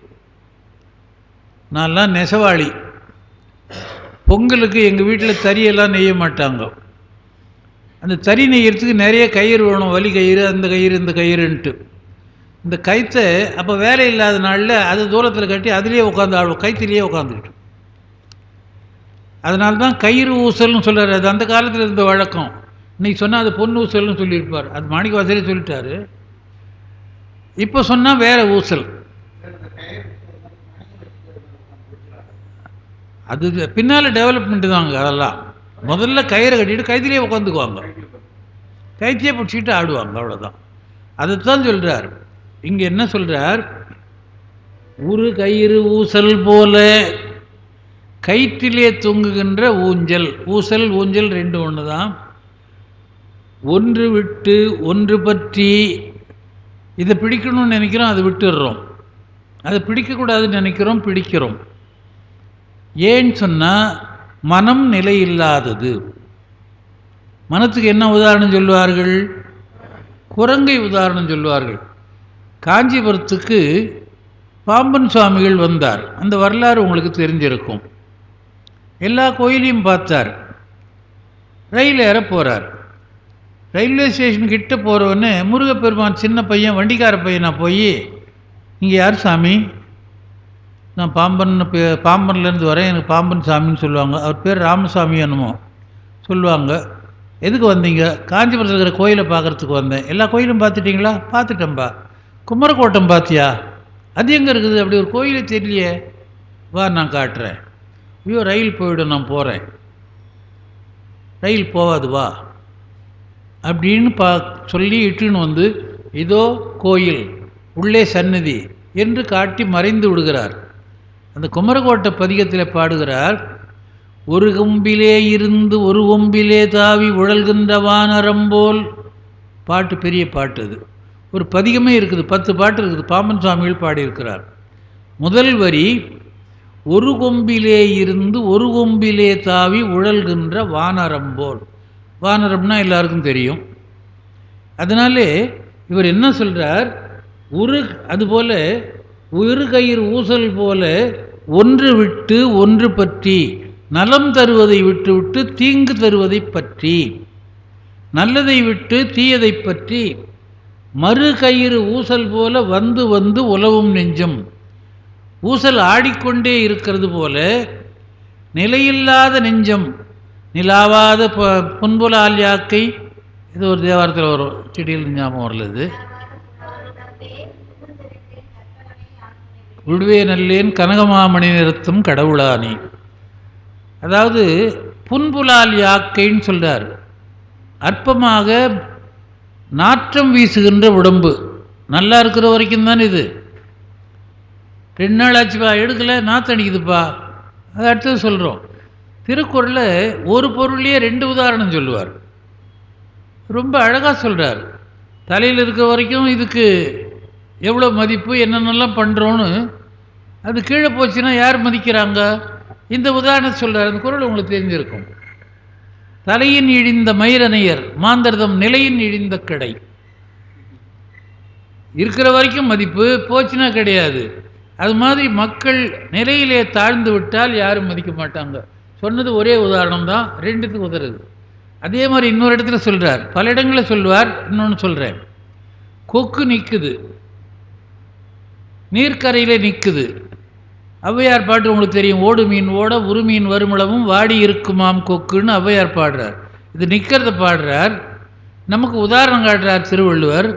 நான்லாம் நெசவாளி. பொங்கலுக்கு எங்கள் வீட்டில் தறியெல்லாம் நெய்ய மாட்டாங்க. அந்த தறி நெய்யறதுக்கு நிறைய கயிறு வேணும், வலி கயிறு, அந்த கயிறு, இந்த கயிறுன்ட்டு. இந்த கைத்தை அப்போ வேலை இல்லாத நாளில் அது தூரத்தில் கட்டி அதிலே உட்காந்து ஆடுவோம், கைத்திலேயே உட்காந்துக்கிட்டு. அதனால தான் கயிறு ஊசல்னு சொல்கிறார். அது அந்த காலத்தில் இருந்த வழக்கம். இன்றைக்கி சொன்னால் அது பொண்ணு ஊசல்னு சொல்லியிருப்பார். அது மாணிக்க வாசலே சொல்லிட்டாரு. இப்போ சொன்னால் வேறு ஊசல். அது பின்னால் டெவலப்மெண்ட்டு தாங்க. அதெல்லாம் முதல்ல கயிறை கட்டிட்டு கைத்திலேயே உட்காந்துக்குவாங்க, கைத்திலே பிடிச்சிக்கிட்டு ஆடுவாங்க, அவ்வளோதான். அதைத்தான் சொல்கிறார். இங்கே என்ன சொல்கிறார்? ஒரு கயிறு ஊசல் போல, கயிற்றிலே தொங்குகின்ற ஊஞ்சல். ஊசல் ஊஞ்சல் ரெண்டு ஒன்று தான். ஒன்று விட்டு ஒன்று பற்றி, இதை பிடிக்கணும்னு நினைக்கிறோம், அதை விட்டுடுறோம். அதை பிடிக்கக்கூடாதுன்னு நினைக்கிறோம், பிடிக்கிறோம். ஏன்னு சொன்னால் மனம் நிலை இல்லாதது. மனத்துக்கு என்ன உதாரணம் சொல்லுவார்கள்? குரங்கை உதாரணம் சொல்லுவார்கள். காஞ்சிபுரத்துக்கு பாம்பன் சுவாமிகள் வந்தார். அந்த வரலாறு உங்களுக்கு தெரிஞ்சிருக்கும். எல்லா கோயிலையும் பார்த்தார். ரயில் ஏற போகிறார். ரயில்வே ஸ்டேஷன் கிட்ட போகிறவொன்னே முருகப்பெருமான் சின்ன பையன், வண்டிக்கார பையனா போய், இங்கே யார் சாமி? நான் பாம்பன்லேருந்து வரேன், எனக்கு பாம்பன் சாமின்னு சொல்லுவாங்க. அவர் பேர் ராமசாமி என்னமோ சொல்லுவாங்க. எதுக்கு வந்தீங்க? காஞ்சிபுரத்தில் இருக்கிற கோயிலை பார்க்குறதுக்கு வந்தேன். எல்லா கோயிலும் பார்த்துட்டிங்களா? பார்த்துட்டேன்பா. குமரக்கோட்டம் பார்த்தியா? அது எங்கே இருக்குது? அப்படி ஒரு கோயிலே தெரியலையே. வா, நான் காட்டுறேன். ஐயோ, ரயில் போய்விடும், நான் போகிறேன். ரயில் போகாது, வா அப்படின்னு சொல்லி இட்டுன்னு வந்து, இதோ கோயில், உள்ளே சந்நிதி என்று காட்டி மறைந்து விடுகிறார். அந்த குமரக்கோட்டை பதிகத்தில் பாடுகிறார். ஒரு கொம்பிலே இருந்து ஒரு கொம்பிலே தாவி உழல்கின்ற வானரம்போல். பாட்டு பெரிய பாட்டு. அது ஒரு பதிகமே இருக்குது, 10 பாட்டு இருக்குது. பாம்பன் சுவாமிகள் பாடியிருக்கிறார். முதல் வரி, ஒரு கொம்பிலே இருந்து ஒரு கொம்பிலே தாவி உழல்கின்ற வானரம்போல். வானரம்னா எல்லாருக்கும் தெரியும். அதனாலே இவர் என்ன சொல்கிறார்? அதுபோல ஒரு கயிறு ஊசல் போல ஒன்று விட்டு ஒன்று பற்றி, நலம் தருவதை விட்டு விட்டு தீங்கு தருவதை பற்றி, நல்லதை விட்டு தீயதை பற்றி, மறு கயிறு ஊசல் போல வந்து வந்து உலவும் நெஞ்சம். ஊசல் ஆடிக்கொண்டே இருக்கிறது போல நிலையில்லாத நெஞ்சம், நிலாவாத பொன்புலால் யாக்கை. இது ஒரு தேவாரத்தில் வரும், செடியில் ஞாபகம் வரலது. விடுவே நல்லேன் கனகமாமணி நிறுத்தும் கடவுளானி. அதாவது புன்புலால் யாக்கைன்னு சொல்கிறார். அற்பமாக நாற்றம் வீசுகின்ற உடம்பு. நல்லா இருக்கிற வரைக்கும் தான் இது. 2 நாள் ஆச்சுப்பா, எடுக்கலை, நாற்றம் அடிக்குதுப்பா, அது அடுத்தது சொல்கிறோம். திருக்குறளில் ஒரு பொருளையே 2 உதாரணம் சொல்லுவார். ரொம்ப அழகாக சொல்கிறார். தலையில் இருக்கிற வரைக்கும் இதுக்கு எவ்வளோ மதிப்பு, என்னென்னலாம் பண்ணுறோன்னு. அது கீழே போச்சுன்னா யார் மதிக்கிறாங்க? இந்த உதாரணத்தை சொல்கிறார். அந்த குறள் உங்களுக்கு தெரிஞ்சிருக்கும். தலையின் இழிந்த மயிரணையர் மாந்தர்தம் நிலையின் இழிந்த கடை. இருக்கிற வரைக்கும் மதிப்பு, போச்சுன்னா கிடையாது. அது மாதிரி மக்கள் நிலையிலே தாழ்ந்து விட்டால் யாரும் மதிக்க மாட்டாங்க. சொன்னது ஒரே உதாரணம் தான், 2த்துக்கு உதறது. அதே மாதிரி இன்னொரு இடத்துல சொல்கிறார், பல இடங்களில் சொல்லுவார். இன்னொன்று சொல்கிறேன். கொக்கு நிற்குது, நீர்க்கரையில் நிற்குது. ஔவையார் பாட்டு உங்களுக்கு தெரியும், ஓடு மீன் ஓட உருமீன் வருமளவும் வாடி இருக்குமாம் கொக்குன்னு ஔவையார் பாடுறார். இது நிற்கிறத பாடுறார். நமக்கு உதாரணம் காட்டுறார் திருவள்ளுவர்.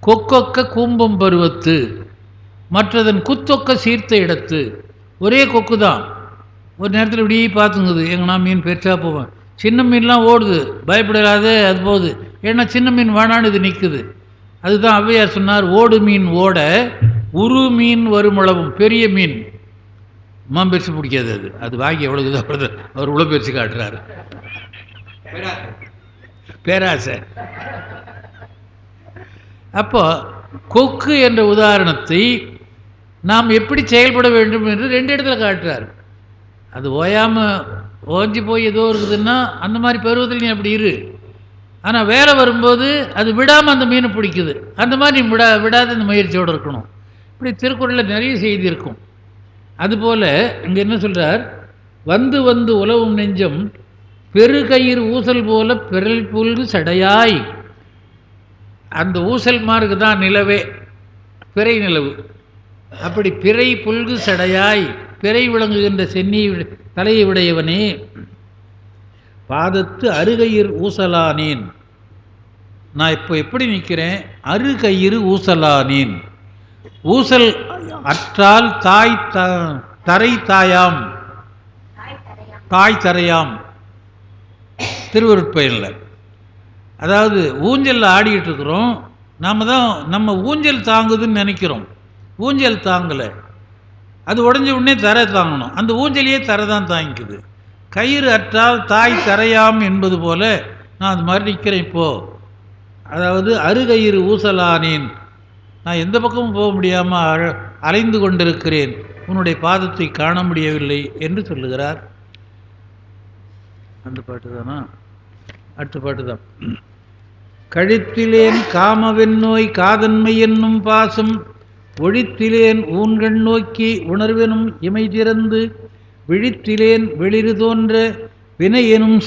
கொக்கொக்க கூம்பம் பருவத்து மற்றதன் குத்தொக்க சீர்த்த இடத்து. ஒரே கொக்கு தான், ஒரு நேரத்தில் இப்படி பார்த்துங்குது, எங்கன்னா மீன் பெருசாக போவேன், சின்ன மீன்லாம் ஓடுது, பயப்படாத அது போகுது, ஏன்னா சின்ன மீன் வேணான்னு இது நிற்குது. அதுதான் ஔவையார் சொன்னார், ஓடு மீன் ஓட உரு மீன் வருமளவும். பெரிய மீன் பெருசு பிடிக்காது, அது அது வாங்கி எவ்வளவு அவர் உள்ள பெருசு காட்டுறாரு, பேராசை. அப்போ கொக்கு என்ற உதாரணத்தை நாம் எப்படி செயல்பட வேண்டும் என்று 2 இடத்துல காட்டுறார். அது ஓயாமல் ஓஞ்சி போய் ஏதோ இருக்குதுன்னா அந்த மாதிரி பருவத்தில் நீ அப்படி இரு. ஆனால் வேலை வரும்போது அது விடாமல் அந்த மீனை பிடிக்குது, அந்த மாதிரி நீ விடாத இந்த முயற்சியோடு இருக்கணும். இப்படி திருக்குறளில் நிறைய செய்தி இருக்கும். அதுபோல் இங்கே என்ன சொல்கிறார், வந்து வந்து உலவும் நெஞ்சம் பெருகயிர் ஊசல் போல பிறல் புல்கு சடையாய். அந்த ஊசல் மார்க்கு தான் நிலவே, பிறை நிலவு. அப்படி பிறை புல்கு சடையாய், பிறை விளங்குகின்ற சென்னி தலையை உடையவனே, பாதத்து அருகயிர் ஊசலானேன். நான் இப்போ எப்படி நிற்கிறேன், அருகயிறு ஊசலானேன். ஊசல் அற்றால் தாய் தரை தாயாம், தாய் தரையாம். திருவருட்பயனில் அதாவது ஊஞ்சலில் ஆடிக்கிட்டு இருக்கிறோம், நாம் தான் நம்ம ஊஞ்சல் தாங்குதுன்னு நினைக்கிறோம், ஊஞ்சல் தாங்கலை, அது உடஞ்ச உடனே தரை தாங்கணும், அந்த ஊஞ்சலையே தரை தான் தாங்கிக்குது. கயிறு அற்றால் தாய் தரையாம் என்பது போல நான் அது மாதிரி நிற்கிறேன் இப்போது. அதாவது அருகயிறு ஊசலானேன், நான் எந்த பக்கமும் போக முடியாமல் அலைந்து கொண்டிருக்கிறேன், உன்னுடைய பாதத்தை காண முடியவில்லை என்று சொல்லுகிறார். அந்த பாட்டு தானா? அடுத்த பாட்டு தான். கழித்திலேன் காமவென்னோய் காதன்மை என்னும் பாசம் ஒழித்திலேன் ஊன்கண் நோக்கி உணர்வெனும் இமை திறந்து விழித்திலேன் வெளிறு தோன்ற வினை எனும்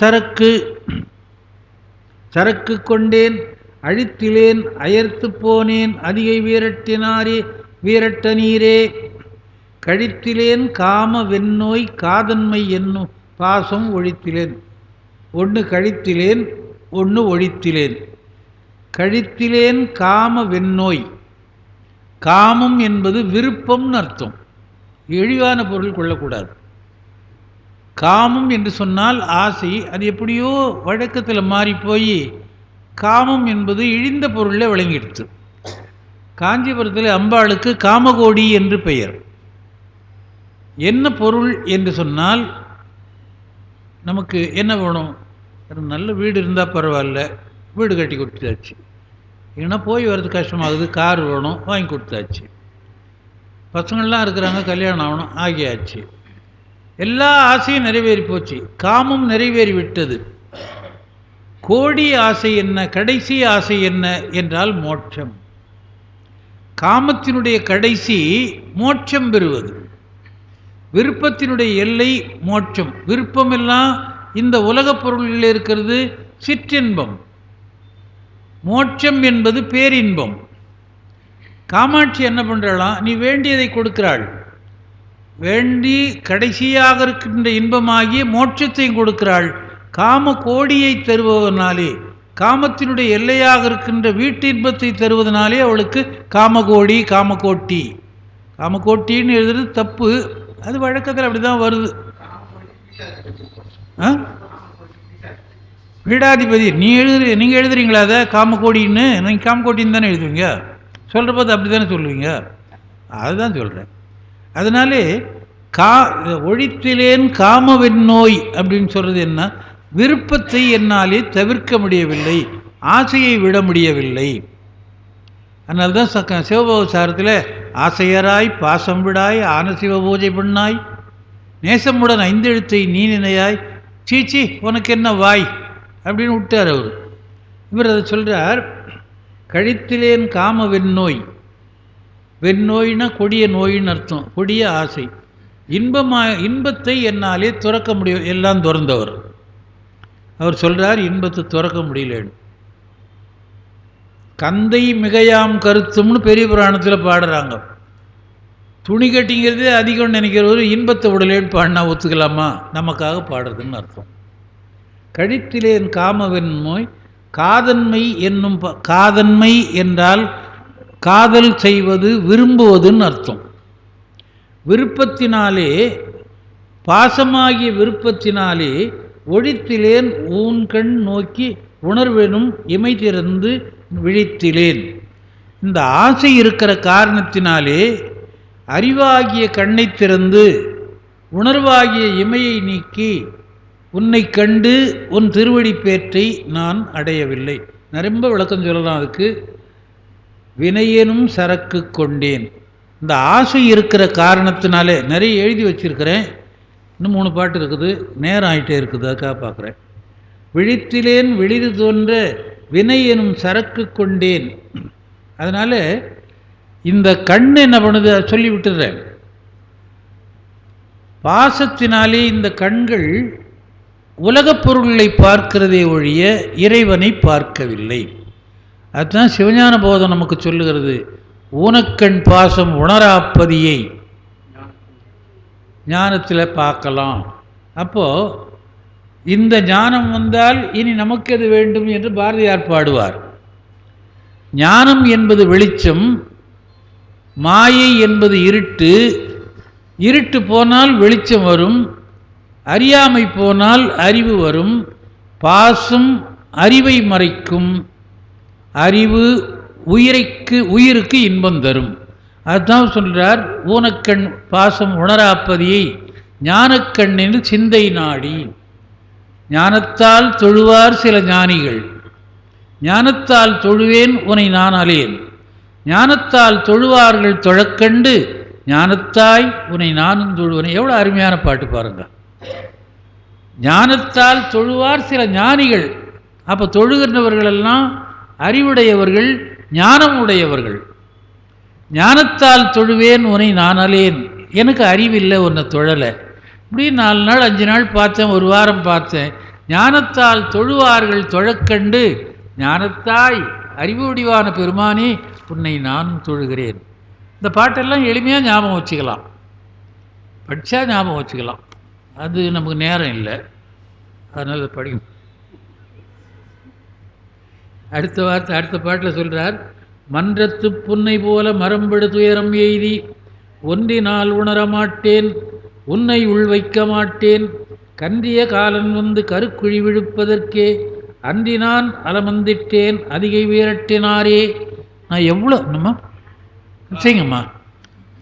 சரக்கு கொண்டேன் அழித்திலேன் அயர்த்து போனேன் அதிகை வீரட்ட நீரே. கழித்திலேன் காம வெண்ணோய் காதன்மை என்னும் பாசம் ஒழித்திலேன். ஒன்று கழித்திலேன், ஒன்று ஒழித்திலேன். கழித்திலேன் காம வெண்ணோய். காமம் என்பது விருப்பம்னு அர்த்தம், இழிவான பொருள் கொள்ளக்கூடாது. காமம் என்று சொன்னால் ஆசை, அது எப்படியோ வழக்கத்தில் மாறி போய் காமம் என்பது இழிந்த பொருளில் விளங்கிடுது. காஞ்சிபுரத்தில் அம்பாளுக்கு காமகோடி என்று பெயர். என்ன பொருள் என்று சொன்னால், நமக்கு என்ன வேணும், நல்ல வீடு இருந்தால் பரவாயில்ல, வீடு கட்டி கொடுத்தாச்சு. ஏன்னா போய் வர்றது கஷ்டமாகுது, கார் வேணும், வாங்கி கொடுத்தாச்சு. பசங்கள்லாம் இருக்கிறாங்க, கல்யாணம் ஆகணும், ஆகியாச்சு. எல்லா ஆசையும் நிறைவேறி போச்சு, காமம் நிறைவேறி விட்டது. கோடி ஆசை என்ன, கடைசி ஆசை என்ன என்றால் மோட்சம். காமத்தினுடைய கடைசி மோட்சம் பெறுவது. விருப்பத்தினுடைய எல்லை மோட்சம். விருப்பமெல்லாம் இந்த உலகப் பொருளில் இருக்கிறது சிற்றின்பம். மோட்சம் என்பது பேரின்பம். காமாட்சி என்ன பண்ணுறாளாம், நீ வேண்டியதை கொடுக்கிறாள், வேண்டி கடைசியாக இருக்கின்ற இன்பமாகிய மோட்சத்தையும் கொடுக்கிறாள். காம கோடியை தருவதனாலே, காமத்தினுடைய எல்லையாக இருக்கின்ற வீட்டு இன்பத்தை தருவதனாலே அவளுக்கு காமகோடி காமகோட்டி. காமகோட்டின்னு எழுதுறது தப்பு, அது வழக்கத்தில் அப்படி தான் வருது. பீடாதிபதி நீங்கள் எழுதுறீங்களா அதை காமகோடின்னு? நீங்கள் காமகோட்டின்னு தானே எழுதுவீங்க, சொல்கிற போது அப்படி தானே சொல்லுவீங்க, அதுதான் சொல்கிறேன். அதனாலே ஒழித்திலேன் காமவெண்ணோய் அப்படின்னு சொல்கிறது என்ன, விருப்பத்தை என்னாலே தவிர்க்க முடியவில்லை, ஆசையை விட முடியவில்லை. அதனால்தான் சிவபவசாரத்தில் ஆசையராய் பாசம் விடாய் ஆன சிவ பூஜை பண்ணாய் நேசமுடன் 5 எழுத்தை நீ நினையாய் சீச்சி உனக்கு என்ன வாய் அப்படின்னு விட்டார் அவர். இவர் அதை சொல்கிறார், கழித்திலேன் காம வெண்ணோய். வெண்ணோய்னா கொடிய நோயின்னு அர்த்தம், கொடிய ஆசை. இன்பத்தை என்னாலே துறக்க முடியும், எல்லாம் துறந்தவர். அவர் சொல்கிறார், இன்பத்தை துறக்க முடியலன்னு. கந்தை மிகையாம் கருத்தும்னு பெரிய புராணத்தில் பாடுறாங்க. துணி கட்டிங்கிறதே அதிகம் நினைக்கிறவர் இன்பத்தை உடலேன்னு பாடினா ஒத்துக்கலாமா? நமக்காக பாடுறதுன்னு அர்த்தம். கழித்திலேன் காமவென் நோய் காதன்மை என்னும் காதன்மை என்றால் காதல் செய்வது விரும்புவதுன்னு அர்த்தம். விருப்பத்தினாலே பாசமாகிய விருப்பத்தினாலே ஒழித்திலேன் ஊன்கண் நோக்கி உணர்வெனும் இமை திறந்து விழித்திலேன். இந்த ஆசை இருக்கிற காரணத்தினாலே அறிவாகிய கண்ணை திறந்து உணர்வாகிய இமையை நீக்கி உன்னை கண்டு உன் திருவடி பேற்றை நான் அடையவில்லை. நான் ரொம்ப விளக்கம் சொல்லலாம் அதுக்கு. வினையெனும் சரக்கு கொண்டேன். இந்த ஆசை இருக்கிற காரணத்தினாலே நிறைய எழுதி வச்சிருக்கிறேன். இன்னும் 3 பாட்டு இருக்குது, நேரம் ஆகிட்டே இருக்குது, அதுக்காக பார்க்குறேன். விழித்திலேன் வெளிது தோன்ற வினை எனும் சரக்கு கொண்டேன். அதனால் இந்த கண் என்ன பண்ணுது சொல்லி விட்டுறேன். பாசத்தினாலே இந்த கண்கள் உலகப் பொருள்களை பார்க்கிறதே ஒழிய இறைவனை பார்க்கவில்லை. அதுதான் சிவஞான போதம் நமக்கு சொல்லுகிறது. ஊனக்கண் பாசம் உணராப்பதியை ஞானத்தில் பார்க்கலாம். அப்போது இந்த ஞானம் வந்தால் இனி நமக்கு எது வேண்டும் என்று பாரதியார் பாடுவார். ஞானம் என்பது வெளிச்சம், மாயை என்பது இருட்டு. இருட்டு போனால் வெளிச்சம் வரும், அறியாமை போனால் அறிவு வரும். பாசம் அறிவை மறைக்கும், அறிவு உயிருக்கு இன்பம் தரும். அதுதான் சொல்கிறார், ஊனக்கண் பாசம் உணராப்பதியை ஞானக்கண்ணில் சிந்தை நாடி. ஞானத்தால் தொழுவார் சில ஞானிகள், ஞானத்தால் தொழுவேன் உனை நான் அலேன். ஞானத்தால் தொழுவார்கள் தொழக்கண்டு ஞானத்தாய் உனை நானும் தொழுவனை. எவ்வளோ அருமையான பாட்டு பாருங்க. ஞானத்தால் தொழுவார் சில ஞானிகள். அப்போ தொழுகின்றவர்களெல்லாம் அறிவுடையவர்கள், ஞானம் உடையவர்கள். ஞானத்தால் தொழுவேன் உனை நான் அலேன். எனக்கு அறிவில்லை, உன்னை தொழலை. இப்படி 4 நாள் 5 நாள் பார்த்தேன், 1 வாரம் பார்த்தேன். ஞானத்தால் தொழுவார்கள் தொழக்கண்டு ஞானத்தாய் அறிவு வடிவான பெருமானே உன்னை நானும் தொழுகிறேன். இந்த பாட்டெல்லாம் எளிமையாக ஞாபகம் வச்சுக்கலாம், படித்தா ஞாபகம் வச்சுக்கலாம். அது நமக்கு நேரம் இல்லை, அதனால் படிக்கும். அடுத்த பாட்டில் சொல்கிறார், மன்றத்து புன்னை போல மரம்பெடு துயரம் எய்தி ஒன்றினால் உணரமாட்டேன் உன்னை உள்வைக்க மாட்டேன். கன்றிய காலன் வந்து கருக்குழி விழுப்பதற்கே அன்றினான் அலமந்திட்டேன் அதிகை வீரட்டினாரே. நான் எவ்வளோ நம்ம சரிங்கம்மா,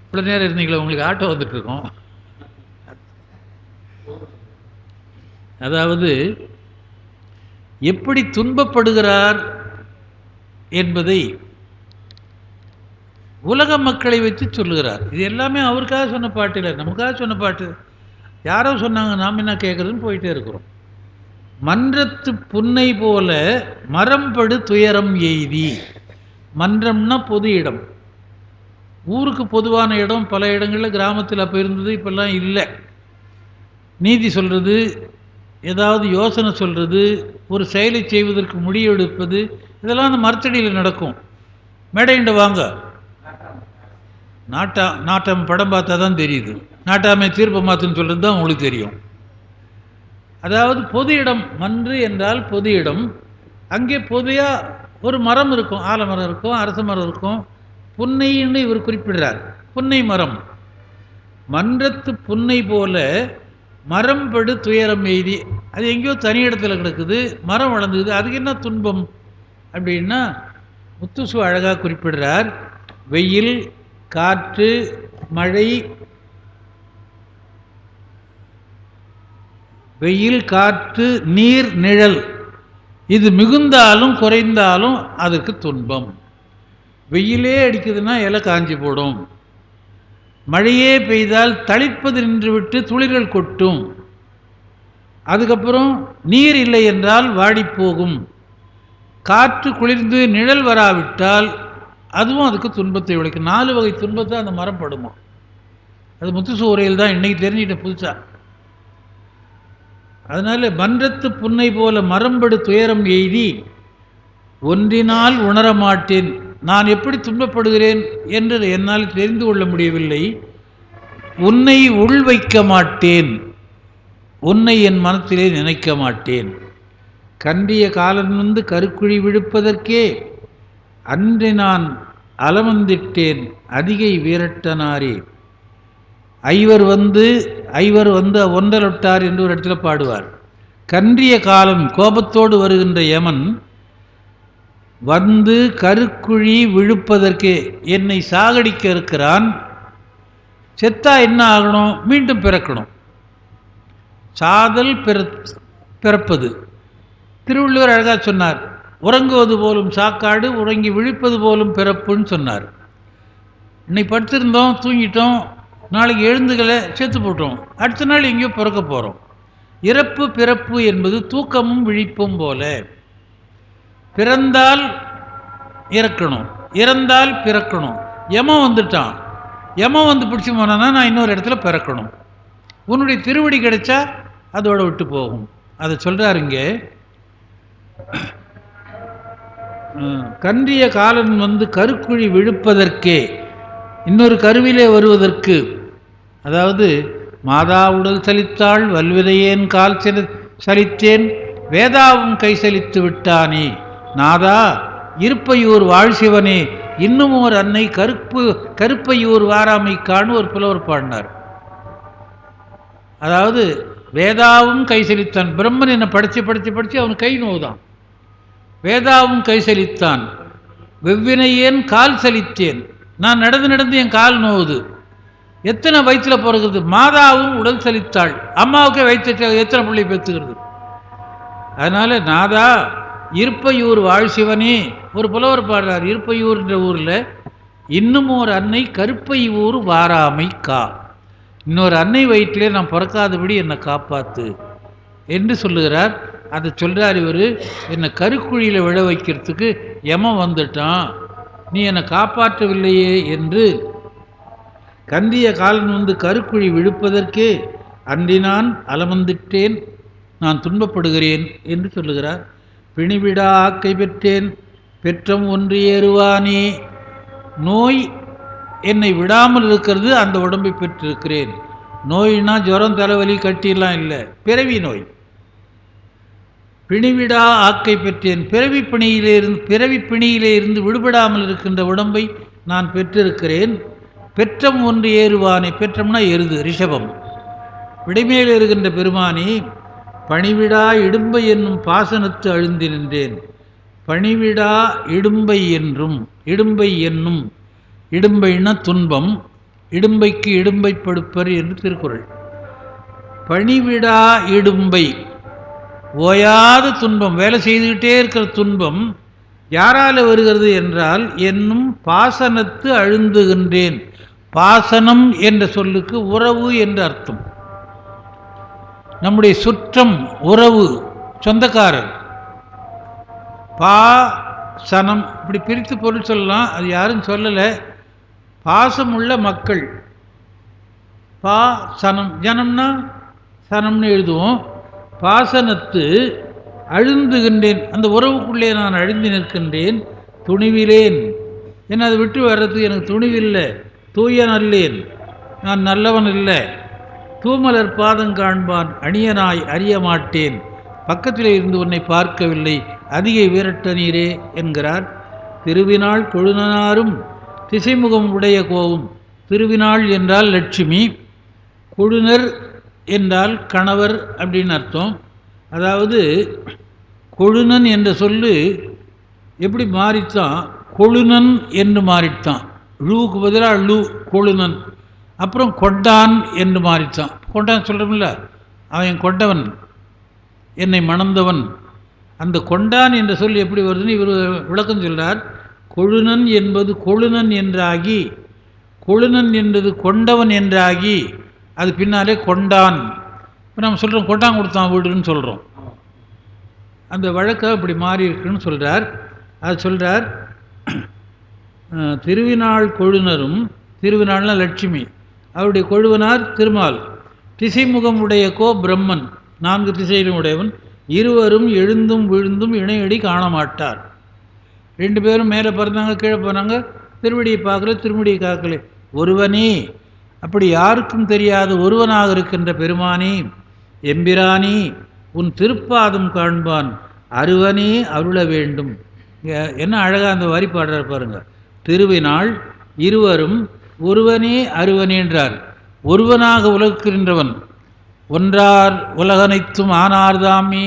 இவ்வளோ நேரம் இருந்தீங்களா? உங்களுக்கு ஆட்டோ வந்துட்டுருக்கோம். அதாவது எப்படி துன்பப்படுகிறார் என்பதை உலக மக்களை வச்சு சொல்லுகிறார். இது எல்லாமே அவருக்காக சொன்ன பாட்டு இல்லை, நமக்காக சொன்ன பாட்டு. யாரோ சொன்னாங்க, நாம் என்ன கேட்குறதுன்னு போயிட்டே இருக்கிறோம். மன்றத்து புன்னை போல மரம்படு துயரம் எய்தி. மன்றம்னா பொது இடம், ஊருக்கு பொதுவான இடம். பல இடங்களில் கிராமத்தில் அப்போ இருந்தது, இப்போல்லாம் இல்லை. நீதி சொல்கிறது, ஏதாவது யோசனை சொல்கிறது, ஒரு செயலை செய்வதற்கு முடிவெடுப்பது, இதெல்லாம் அந்த மரத்தடியில் நடக்கும். மேடைண்ட வாங்க, நாட்டாமை படம் பார்த்தா தான் தெரியுது. நாட்டாமை தீர்ப்பை மாற்றுன்னு சொல்கிறது தான் உங்களுக்கு தெரியும். அதாவது பொது இடம். மன்று என்றால் பொது இடம். அங்கே பொதுவாக ஒரு மரம் இருக்கும், ஆலமரம் இருக்கும், அரச மரம் இருக்கும். புன்னைன்னு இவர் குறிப்பிடுறார், புன்னை மரம். மன்றத்து புன்னை போல மரம்படு துயரம் எய்தி. அது எங்கேயோ தனி இடத்துல கிடக்குது, மரம் வளர்ந்துக்குது, அதுக்கு என்ன துன்பம் அப்படின்னா முத்துசு அழகாக குறிப்பிடுறார். வெயில், காற்று, மழை, வெயில், காற்று, நீர், நிழல், இது மிகுந்தாலும் குறைந்தாலும் அதுக்கு துன்பம். வெயிலே அடிக்குதுன்னா இலை காஞ்சி போடும். மழையே பெய்தால் தளிப்பது நின்றுவிட்டு துளிர்கள் கொட்டும். அதுக்கப்புறம் நீர் இல்லை என்றால் வாடிப்போகும். காற்று குளிர்ந்து நிழல் வராவிட்டால் அதுவும் அதுக்கு துன்பத்தை விளைக்கும். 4 வகை துன்பத்தை அந்த மரம் படுமா. அது முத்துசு உரையில் தான் இன்றைக்கி தெரிஞ்சுக்கிட்டேன் புதுசாக. அதனால் மன்றத்து புன்னை போல மரம்படு துயரம் எய்தி ஒன்றினால் உணரமாட்டேன். நான் எப்படி துன்பப்படுகிறேன் என்று என்னால் தெரிந்து கொள்ள முடியவில்லை. உன்னை உள் வைக்க மாட்டேன், உன்னை என் மனத்திலே நினைக்க மாட்டேன். கன்றிய காலன் வந்து கருக்குழி விழுப்பதற்கே அன்று நான் அலமந்திட்டேன் அதிகை வீரட்டனாரே. ஐவர் வந்து ஒன்றலொட்டார் என்று ஒரு இடத்துல பாடுவார். கன்றிய காலம், கோபத்தோடு வருகின்ற யமன் வந்து கருக்குழி விழுப்பதற்கே என்னை சாகடிக்க இருக்கிறான். செத்தா என்ன ஆகணும்? மீண்டும் பிறக்கணும். சாதல் பிறப்பது. திருவள்ளுவர் அழகாக சொன்னார், உறங்குவது போலும் சாக்காடு, உறங்கி விழிப்பது போலும் பிறப்புன்னு சொன்னார். இன்னைக்கு படுத்திருந்தோம், தூங்கிட்டோம், நாளைக்கு எழுந்துகளை செத்து போட்டோம், அடுத்த நாள் எங்கேயோ பிறக்க போகிறோம். இறப்பு பிறப்பு என்பது தூக்கமும் விழிப்பும் போல. பிறந்தால் இறக்கணும், இறந்தால் பிறக்கணும். யமன் வந்துட்டான், யமன் வந்து பிடிச்சி போனான்னா நான் இன்னொரு இடத்துல பிறக்கணும். உன்னுடைய திருவடி கிடைச்சா அதோட விட்டு போகும். அதை சொல்கிறாருங்க. கன்றிய காலன் வந்து கருக்குழி விழுப்பதற்கே, இன்னொரு கருவிலே வருவதற்கு, அதாவது மாதா உடல் சலித்தாள் வல்விதையேன் கால் சலித்தேன் வேதாவும் கை சலித்து விட்டானே நாதா இருப்பையூர் வாழ்சிவனே இன்னும் ஒரு அன்னை கருப்பையூர் வாராமைக்கான்னு ஒரு புலவர் பாடினார். அதாவது வேதாவும் கை செலுத்தான். பிரம்மன் என்னை படித்து அவன் கை நோவுதான். வேதாவும் கை செலுத்தான், வெவ்வினையேன் கால் சலித்தேன், நான் நடந்து என் கால் நோவுது. எத்தனை வயிற்றில் பிறகுது? மாதாவும் உடல் சலித்தாள், அம்மாவுக்கே வயிற்று எத்தனை பிள்ளை பெற்றுக்கிறது. அதனால நாதா இருப்பையூர் வாழ்சிவனே, ஒரு புலவர் பாடுறார், இருப்பையூர்ன்ற ஊரில் இன்னும் ஒரு அன்னை கருப்பையூர் வாராமை கா, இன்னொரு அன்னை வயிற்றிலே நான் பிறக்காதபடி என்னை காப்பாற்று என்று சொல்லுகிறார். அதை சொல்கிறார் இவர். என்னை கருக்குழியில் விழ வைக்கிறதுக்கு யமன் வந்துட்டான், நீ என்னை காப்பாற்றவில்லையே என்று. கந்திய காலன் வந்து கருக்குழி விழுப்பதற்கே அன்றினான் அலமந்திட்டேன், நான் துன்பப்படுகிறேன் என்று சொல்லுகிறார். பிணிவிடா ஆக்கை பெற்றேன் பெற்றம் ஒன்று ஏறுவானே, நோய் என்னை விடாமல் இருக்கிறது, அந்த உடம்பை பெற்றிருக்கிறேன். நோயினா ஜுரம் தலைவலி கட்டிலாம் இல்லை, பிறவி நோய். பிணிவிடா ஆக்கை பெற்றேன், பிறவி பிணியிலே இருந்து விடுபடாமல் இருக்கின்ற உடம்பை நான் பெற்றிருக்கிறேன். பெற்றம் ஒன்று ஏறுவானே, பெற்றம்னா எருது, ரிஷபம். விடைமேல் இருக்கின்ற பெருமானே, பணிவிடா இடும்பை என்னும் பாசனத்து அழுந்தி நின்றேன். பணிவிடா இடும்பை என்றும், இடும்பை என்னும், இடும்பைனா துன்பம், இடும்பைக்கு இடும்பை படுப்பர் என்று திருக்குறள். பணிவிடா இடும்பை, ஓயாத துன்பம், வேலை செய்துக்கிட்டே இருக்கிற துன்பம் யாரால் வருகிறது என்றால் என்னும் பாசனத்து அழுந்துகின்றேன். பாசனம் என்ற சொல்லுக்கு உறவு என்று அர்த்தம். நம்முடைய சுற்றம், உறவு, சொந்தக்காரர். பாசனம் இப்படி பிரித்து பொருள் சொல்லலாம், அது யாரும் சொல்லலை. பாசமுள்ள மக்கள், பாசனம், ஜனம்னா சனம்னு எழுதுவோம். பாசனத்து அழுந்துகின்றேன், அந்த உறவுக்குள்ளே நான் அழுந்தி நிற்கின்றேன். துணிவிலேன், என்ன அதை விட்டு வர்றதுக்கு எனக்கு துணிவில்லை. தூயன் அல்லேன், நான் நல்லவன் இல்லை. தூமலர் பாதம் காண்பான் அணியனாய் அறிய மாட்டேன், பக்கத்தில் இருந்து உன்னை பார்க்கவில்லை அதிகை வீரட்ட நீரே என்கிறார். திருவினாள் கொழுநனாரும் திசைமுகம் உடைய கோவும். திருவினாள் என்றால் லட்சுமி, கொழுனர் என்றால் கணவர் அப்படின்னு அர்த்தம். அதாவது கொழுனன் என்ற சொல்லு எப்படி மாறித்தான், கொழுனன் என்று மாறித்தான். ழூக்கு பதிலாக ழு, கொழுனன். அப்புறம் கொண்டான் என்று மாறித்தான். கொண்டான் சொல்கிறோம்ல, அவன் கொண்டவன், என்னை மணந்தவன். அந்த கொண்டான் என்ற சொல் எப்படி வருதுன்னு இவர் விளக்கம் சொல்கிறார். கொழுனன் என்பது கொழுனன் என்றாகி, கொழுனன் என்பது கொண்டவன் என்றாகி, அது பின்னாலே கொண்டான். இப்போ நம்ம சொல்கிறோம் கொண்டான் கொடுத்தான் வீடுன்னு சொல்கிறோம். அந்த வழக்கம் இப்படி மாறி இருக்குன்னு சொல்கிறார். அது சொல்கிறார், திருவினாள் கொழுனரும், திருவினாள்னா லட்சுமி, அவருடைய கொழுவனார் திருமால். திசைமுகம் உடைய கோ பிரம்மன், 4 திசையிலும் உடையவன். இருவரும் எழுந்தும் விழுந்தும் இணையடி காண மாட்டார். 2 பேரும் மேலே பறந்தாங்க, கீழே போனாங்க, திருவடியை பார்க்கல, திருவடியை காக்கல. ஒருவனே, அப்படி யாருக்கும் தெரியாத ஒருவனாக இருக்கின்ற பெருமானே, எம்பிரானே, உன் திருப்பாதம் காண்பான் அருவனே அருள வேண்டும். என்ன அழகாக அந்த வரி பாடுறார் பாருங்க. திருவினாள் இருவரும் ஒருவனே அருவனேன்றார். ஒருவனாக உலகுகின்றவன், ஒன்றார் உலகனைத்தும் ஆனார்தாமி,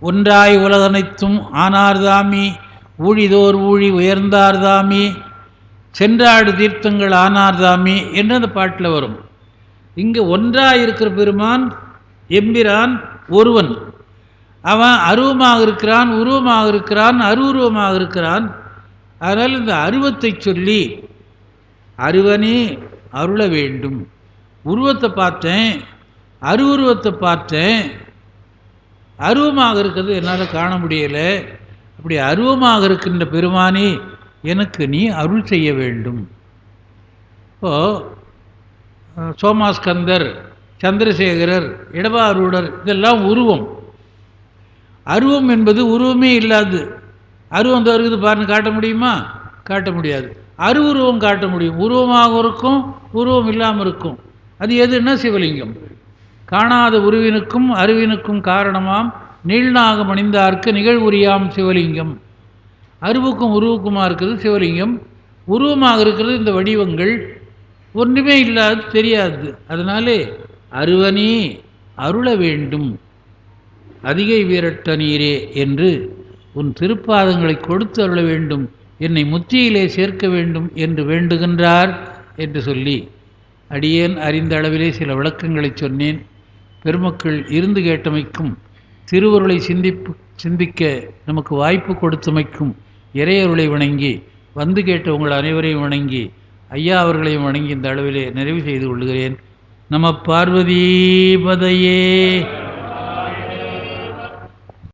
ஒன்றாய் உலகனைத்தும் ஆனார்தாமி, ஊழிதோர் ஊழி உயர்ந்தார்தாமி, சென்றாடு தீர்த்தங்கள் ஆனார்தாமி என்று அந்த பாட்டில் வரும். இங்கே ஒன்றாய் இருக்கிற பெருமான் எம்பிரான் ஒருவன். அவன் அருவமாக இருக்கிறான், உருவமாக இருக்கிறான், அருவுருவமாக இருக்கிறான். அதனால் இந்த அருவத்தை சொல்லி அருவனே அருள வேண்டும். உருவத்தை பார்த்தேன், அருவுருவத்தை பார்த்தேன், அருவமாக இருக்கிறது என்னால் காண முடியலை. அப்படி அருவமாக இருக்கின்ற பெருமானே எனக்கு நீ அருள் செய்ய வேண்டும். இப்போது சோமாஸ்கந்தர், சந்திரசேகரர், இடபாரூடர் இதெல்லாம் உருவம். அருவம் என்பது உருவமே இல்லாது. அருவம் இருக்குது பாருங்க, காட்ட முடியுமா? காட்ட முடியாது. அருவுருவம் காட்ட முடியும். உருவமாக இருக்கும், உருவம் இல்லாமல் இருக்கும். அது எதுன்னா சிவலிங்கம். காணாத உருவினுக்கும் அருவினுக்கும் காரணமாம் நீள்நாகம் அணிந்தார்க்கு நிகழ்வுரியாம் சிவலிங்கம். அருவுக்கும் உருவுக்குமா இருக்கிறது சிவலிங்கம். உருவமாக இருக்கிறது இந்த வடிவங்கள். ஒன்றுமே இல்லாது தெரியாது. அதனாலே அருவனே அருள வேண்டும் அதிகை வீரட்ட நீரே என்று உன் திருப்பாதங்களை கொடுத்து அருள வேண்டும், என்னை முத்தியிலே சேர்க்க வேண்டும் என்று வேண்டுகின்றார் என்று சொல்லி அடியேன் அறிந்த அளவிலே சில விளக்கங்களை சொன்னேன். பெருமக்கள் இருந்து கேட்டமைக்கும் திருவருளை சிந்திக்க நமக்கு வாய்ப்பு கொடுத்தமைக்கும் இறையருளை வணங்கி, வந்து கேட்ட உங்கள் அனைவரையும் வணங்கி, ஐயா அவர்களையும் வணங்கி இந்த அளவிலே நிறைவு செய்து கொள்கிறேன். நம பார்வதி பதையே.